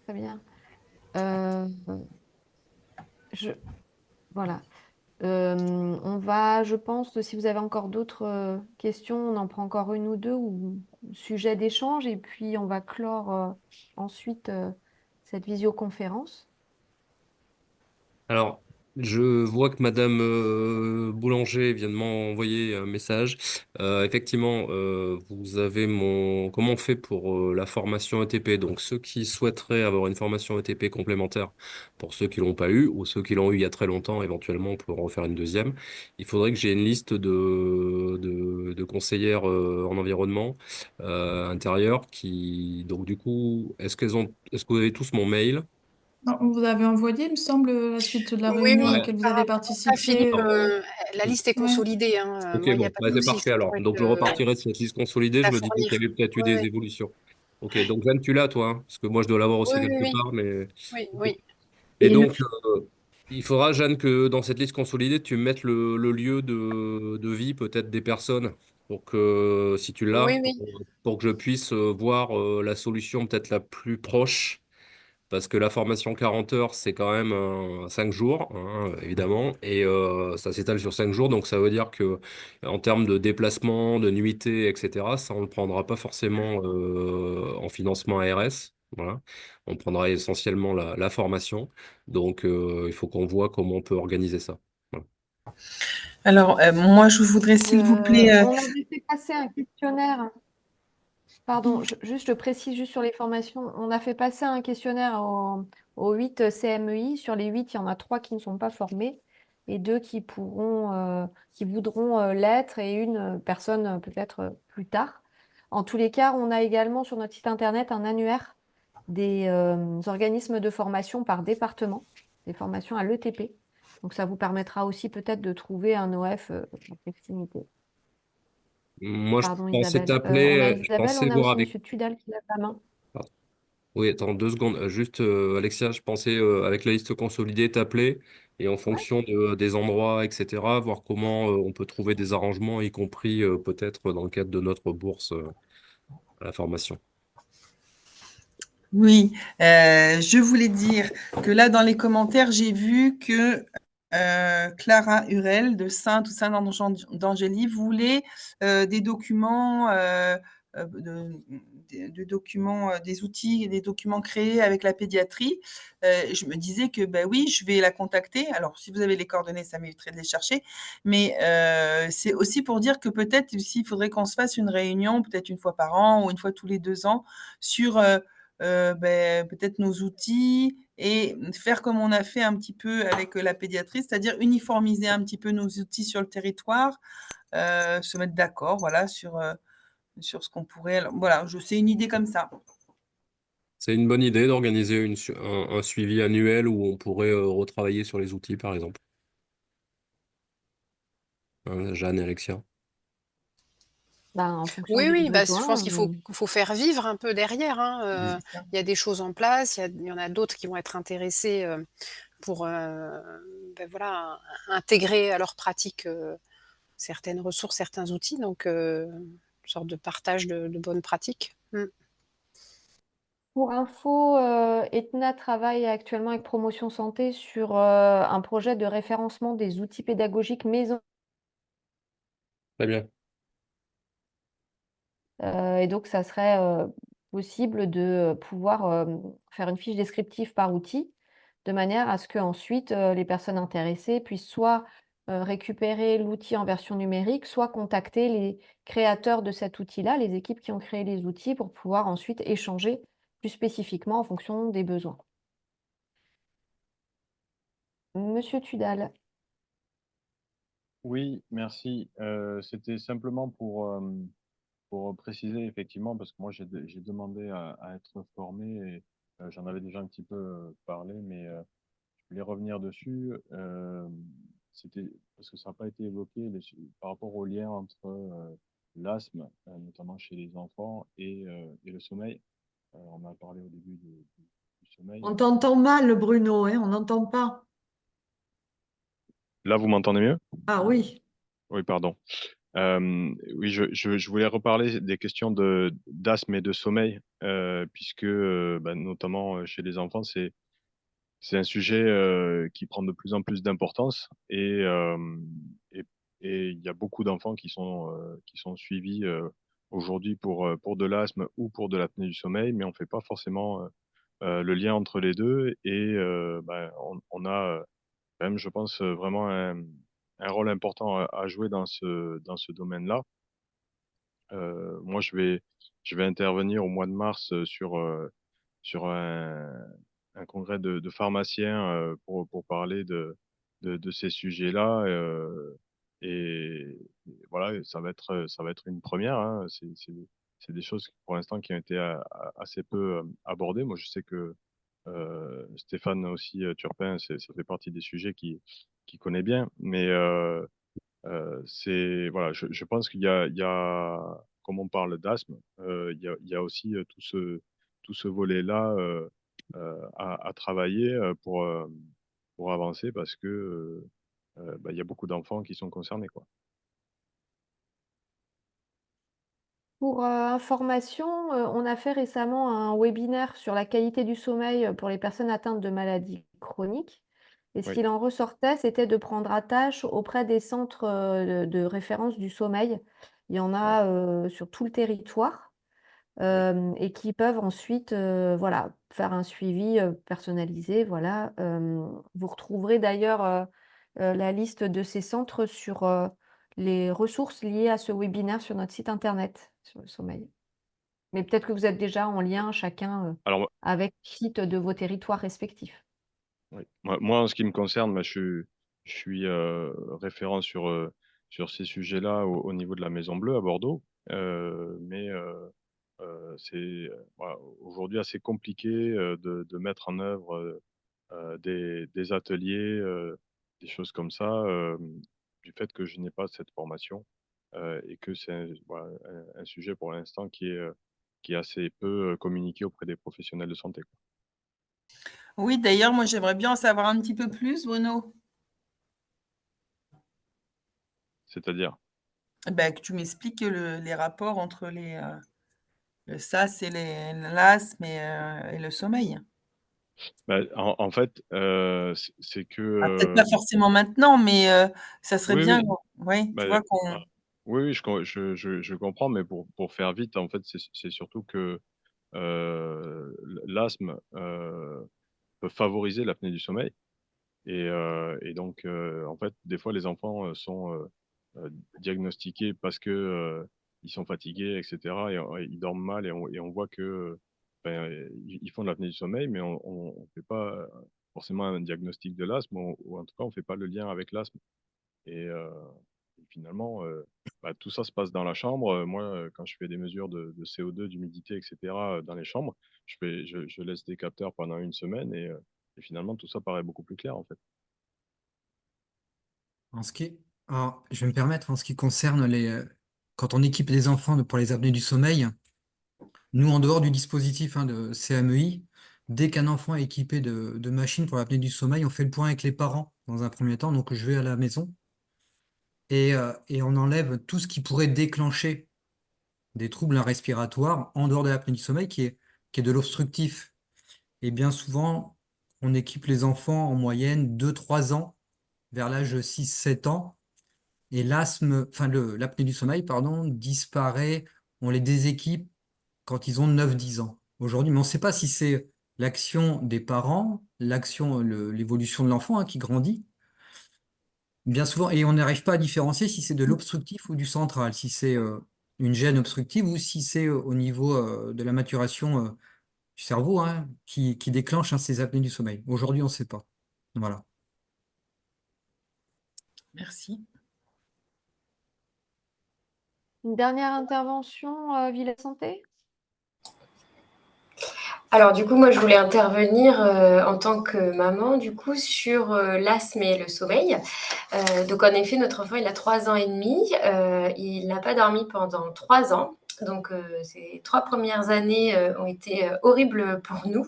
Très bien. Euh, je, voilà. On va, je pense, si vous avez encore d'autres questions, on en prend encore une ou deux ou sujets d'échange et puis on va clore ensuite cette visioconférence. Alors, je vois que Madame Boulanger vient de m'envoyer un message. Effectivement, vous avez comment on fait pour la formation ETP? Donc, ceux qui souhaiteraient avoir une formation ETP complémentaire, pour ceux qui l'ont pas eu ou ceux qui l'ont eu il y a très longtemps, éventuellement pour en faire une deuxième, il faudrait que j'ai une liste de conseillères en environnement intérieur qui, donc du coup, est-ce que vous avez tous mon mail? Non, on vous avait envoyé, il me semble, la suite de la Oui, réunion à oui, Ouais. laquelle vous par avez rapport à ça, participé. Philippe, la liste est Ouais. consolidée, hein, Ok, moi, il y a bon, pas bah, de c'est souci, parfait je alors. pourrais Donc, je repartirai de cette liste consolidée. te Je la me disais qu'il y fournir. avait peut-être eu Ouais, des ouais. évolutions. Ok, donc Jeanne, tu l'as, toi, hein parce que moi, je dois l'avoir aussi Oui, oui, quelque oui. part, mais... Oui, Ok. oui. Et Et le, donc, il faudra, Jeanne, que dans cette liste consolidée, tu mettes le lieu de vie peut-être des personnes pour que, si tu l'as, Oui, oui. pour que je puisse voir la solution peut-être la plus proche. Parce que la formation 40 heures, c'est quand même 5 jours, hein, évidemment, et ça s'étale sur 5 jours, donc ça veut dire que en termes de déplacement, de nuitée, etc., ça on ne prendra pas forcément en financement ARS. Voilà. On prendra essentiellement la formation. Donc il faut qu'on voit comment on peut organiser ça. Voilà. Alors, moi, je voudrais, s'il vous plaît, on avait fait passer un questionnaire. Pardon, juste je précise juste sur les formations. On a fait passer un questionnaire aux 8 CMEI. Sur les 8, il y en a 3 qui ne sont pas formés et 2 qui voudront l'être et une personne peut-être plus tard. En tous les cas, on a également sur notre site internet un annuaire des organismes de formation par département, des formations à l'ETP. Donc ça vous permettra aussi peut-être de trouver un OF à proximité. Moi, Pardon Isabelle. On a je Isabelle, pensais on a voir aussi avec. Monsieur Tudal qui lève la main. Oui, attends 2 secondes. Juste, Alexia, je pensais, avec la liste consolidée, t'appeler et en Ouais. fonction des endroits, etc., voir comment on peut trouver des arrangements, y compris peut-être dans le cadre de notre bourse à la formation. oui, je voulais dire que là, dans les commentaires, j'ai vu que Clara Hurel de Sainte ou Saint-d'Angély voulait des documents, documents, des outils et des documents créés avec la pédiatrie. Je me disais que, ben oui, je vais la contacter. Alors, si vous avez les coordonnées, ça m'éviterait de les chercher. Mais c'est aussi pour dire que peut-être aussi, il faudrait qu'on se fasse une réunion, peut-être une fois par an ou une fois tous les 2 ans, sur peut-être nos outils et faire comme on a fait un petit peu avec la pédiatrie, c'est-à-dire uniformiser un petit peu nos outils sur le territoire, se mettre d'accord, voilà, sur ce qu'on pourrait. Alors, voilà, c'est une idée comme ça. C'est une bonne idée d'organiser un suivi annuel où on pourrait retravailler sur les outils, par exemple. Hein, Jeanne et Alexia. Ben, en fonction Oui, des oui, bah, je pense besoins. qu'il faut faire vivre un peu derrière, hein, C'est ça. il y a des choses en place, il y en a d'autres qui vont être intéressés, pour, voilà, intégrer à leur pratique, certaines ressources, certains outils, donc une sorte de partage de bonnes pratiques. Mmh. Pour info, Etna travaille actuellement avec Promotion Santé sur un projet de référencement des outils pédagogiques maison. Très bien. Et donc, ça serait possible de pouvoir faire une fiche descriptive par outil, de manière à ce que ensuite les personnes intéressées puissent soit récupérer l'outil en version numérique, soit contacter les créateurs de cet outil-là, les équipes qui ont créé les outils, pour pouvoir ensuite échanger plus spécifiquement en fonction des besoins. Monsieur Tudal. Oui, merci. C'était simplement pour préciser effectivement, parce que moi j'ai demandé à être formé et j'en avais déjà un petit peu parlé, mais je voulais revenir dessus. C'était parce que ça n'a pas été évoqué par rapport au lien entre l'asthme, notamment chez les enfants, et le sommeil. On a parlé au début du sommeil. On t'entend mal, Bruno, hein, on n'entend pas. Là, vous m'entendez mieux? Ah oui. Oui, pardon. Oui, je voulais reparler des questions d'asthme et de sommeil, puisque bah, notamment chez les enfants, c'est un sujet qui prend de plus en plus d'importance et, et il y a beaucoup d'enfants qui sont suivis aujourd'hui pour de l'asthme ou pour de l'apnée du sommeil, mais on fait pas forcément le lien entre les deux et bah, on a quand même, je pense, vraiment un rôle important à jouer dans ce domaine-là. Moi, je vais intervenir au mois de mars sur un congrès de pharmaciens pour parler de ces sujets-là. Et voilà, ça va être une première. Hein. C'est des choses pour l'instant qui ont été assez peu abordées. Moi, je sais que Stéphane aussi, Turpin, ça fait partie des sujets qui connaît bien. Mais voilà, je pense qu'il y a, comme on parle d'asthme, il y a aussi tout ce volet-là à travailler pour avancer parce que bah, il y a beaucoup d'enfants qui sont concernés, quoi. Pour information, on a fait récemment un webinaire sur la qualité du sommeil pour les personnes atteintes de maladies chroniques. Et ce Oui, qu'il en ressortait, c'était de prendre attache auprès des centres de référence du sommeil. Il y en oui, a sur tout le territoire oui. et qui peuvent ensuite voilà, faire un suivi personnalisé. Voilà. Vous retrouverez d'ailleurs la liste de ces centres sur les ressources liées à ce webinaire sur notre site internet sur le sommeil. Mais peut-être que vous êtes déjà en lien chacun Alors, avec le site de vos territoires respectifs. oui. Moi, en ce qui me concerne, bah, je suis référent sur ces sujets-là au niveau de la Maison Bleue à Bordeaux. Mais c'est voilà, aujourd'hui assez compliqué de mettre en œuvre des ateliers, des choses comme ça, du fait que je n'ai pas cette formation et que c'est voilà, un sujet pour l'instant qui est assez peu communiqué auprès des professionnels de santé, quoi. Oui, d'ailleurs, moi, j'aimerais bien en savoir un petit peu plus, Bruno. C'est-à-dire, Ben, que tu m'expliques les rapports entre le SAS et l'asthme et le sommeil. bah, en fait, c'est que Ah, peut-être pas forcément maintenant, mais ça serait oui, bien, oui, ouais, bah, tu vois, ah, oui, oui, je comprends, mais pour faire vite, en fait, c'est surtout que l'asthme peut favoriser l'apnée du sommeil. Et donc, en fait, des fois, les enfants sont diagnostiqués parce que ils sont fatigués, etc. Et ils dorment mal et on voit que ben, ils font de l'apnée du sommeil, mais on fait pas forcément un diagnostic de l'asthme ou en tout cas, on fait pas le lien avec l'asthme. Et finalement, bah, tout ça se passe dans la chambre. Moi, quand je fais des mesures de CO2, d'humidité, etc. Dans les chambres, je laisse des capteurs pendant une semaine et finalement, tout ça paraît beaucoup plus clair, en fait. En ce qui... Alors, je vais me permettre, en ce qui concerne quand on équipe les enfants pour les apnées du sommeil, nous, en dehors du dispositif de CMEI, dès qu'un enfant est équipé de machines pour l'apnée du sommeil, on fait le point avec les parents dans un premier temps. Donc, je vais à la maison et on enlève tout ce qui pourrait déclencher des troubles respiratoires en dehors de l'apnée du sommeil, qui est de l'obstructif. Et bien souvent, on équipe les enfants en moyenne 2-3 ans, vers l'âge 6-7 ans. Et l'asthme, enfin l'apnée du sommeil, pardon, disparaît, on les déséquipe quand ils ont 9-10 ans aujourd'hui. Mais on ne sait pas si c'est l'action des parents, l'évolution de l'enfant qui grandit. Bien souvent, et on n'arrive pas à différencier si c'est de l'obstructif ou du central, si c'est une gêne obstructive ou si c'est au niveau de la maturation cerveau hein, qui déclenche ces apnées du sommeil. Aujourd'hui, on ne sait pas. Voilà. Merci. Une dernière intervention, Villa Santé? Alors du coup, moi, je voulais intervenir en tant que maman, du coup, sur l'asthme et le sommeil. Donc en effet, notre enfant, il a 3 ans et demi. Il n'a pas dormi pendant 3 ans. Donc ces 3 premières années ont été horribles pour nous.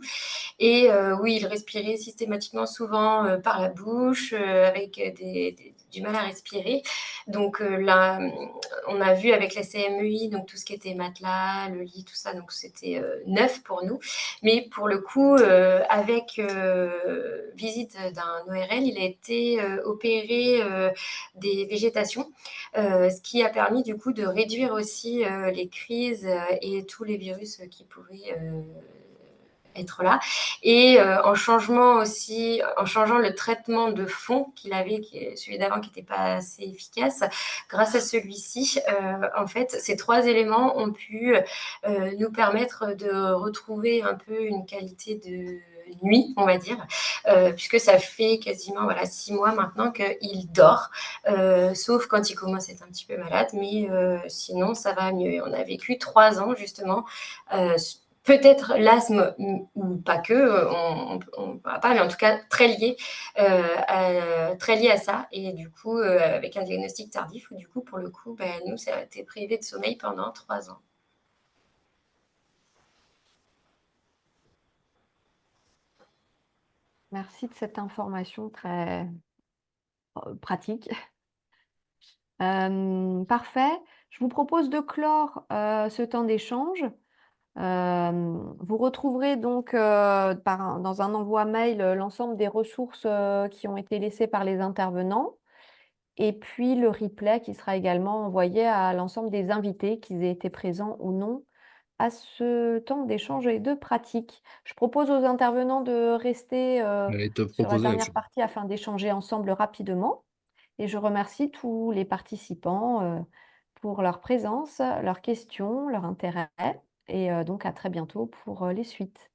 Et oui, il respirait systématiquement souvent par la bouche, avec du mal à respirer. Donc là, on a vu avec la CMEI, donc tout ce qui était matelas, le lit, tout ça, donc c'était neuf pour nous. Mais pour le coup, avec visite d'un ORL, il a été opéré des végétations, ce qui a permis du coup de réduire aussi les crises et tous les virus qui pouvaient être là. Et en changeant le traitement de fond qu'il avait, celui d'avant qui n'était pas assez efficace, grâce à celui-ci, en fait, ces 3 éléments ont pu nous permettre de retrouver un peu une qualité de nuit, on va dire, puisque ça fait quasiment 6 mois maintenant qu'il dort, sauf quand il commence à être un petit peu malade, mais sinon ça va mieux. Et on a vécu 3 ans justement, peut-être l'asthme ou pas que, on ne pourra pas, mais en tout cas très lié à ça. Et du coup, avec un diagnostic tardif, où du coup, pour le coup, nous, ça a été privé de sommeil pendant 3 ans. Merci de cette information très pratique. Parfait. Je vous propose de clore ce temps d'échange. Vous retrouverez donc dans un envoi mail l'ensemble des ressources qui ont été laissées par les intervenants et puis le replay qui sera également envoyé à l'ensemble des invités, qu'ils aient été présents ou non à ce temps d'échange et de pratique. Je propose aux intervenants de rester J'allais te sur la proposer la même dernière chose. partie afin d'échanger ensemble rapidement. Et je remercie tous les participants pour leur présence, leurs questions, leur intérêt. Et donc à très bientôt pour les suites.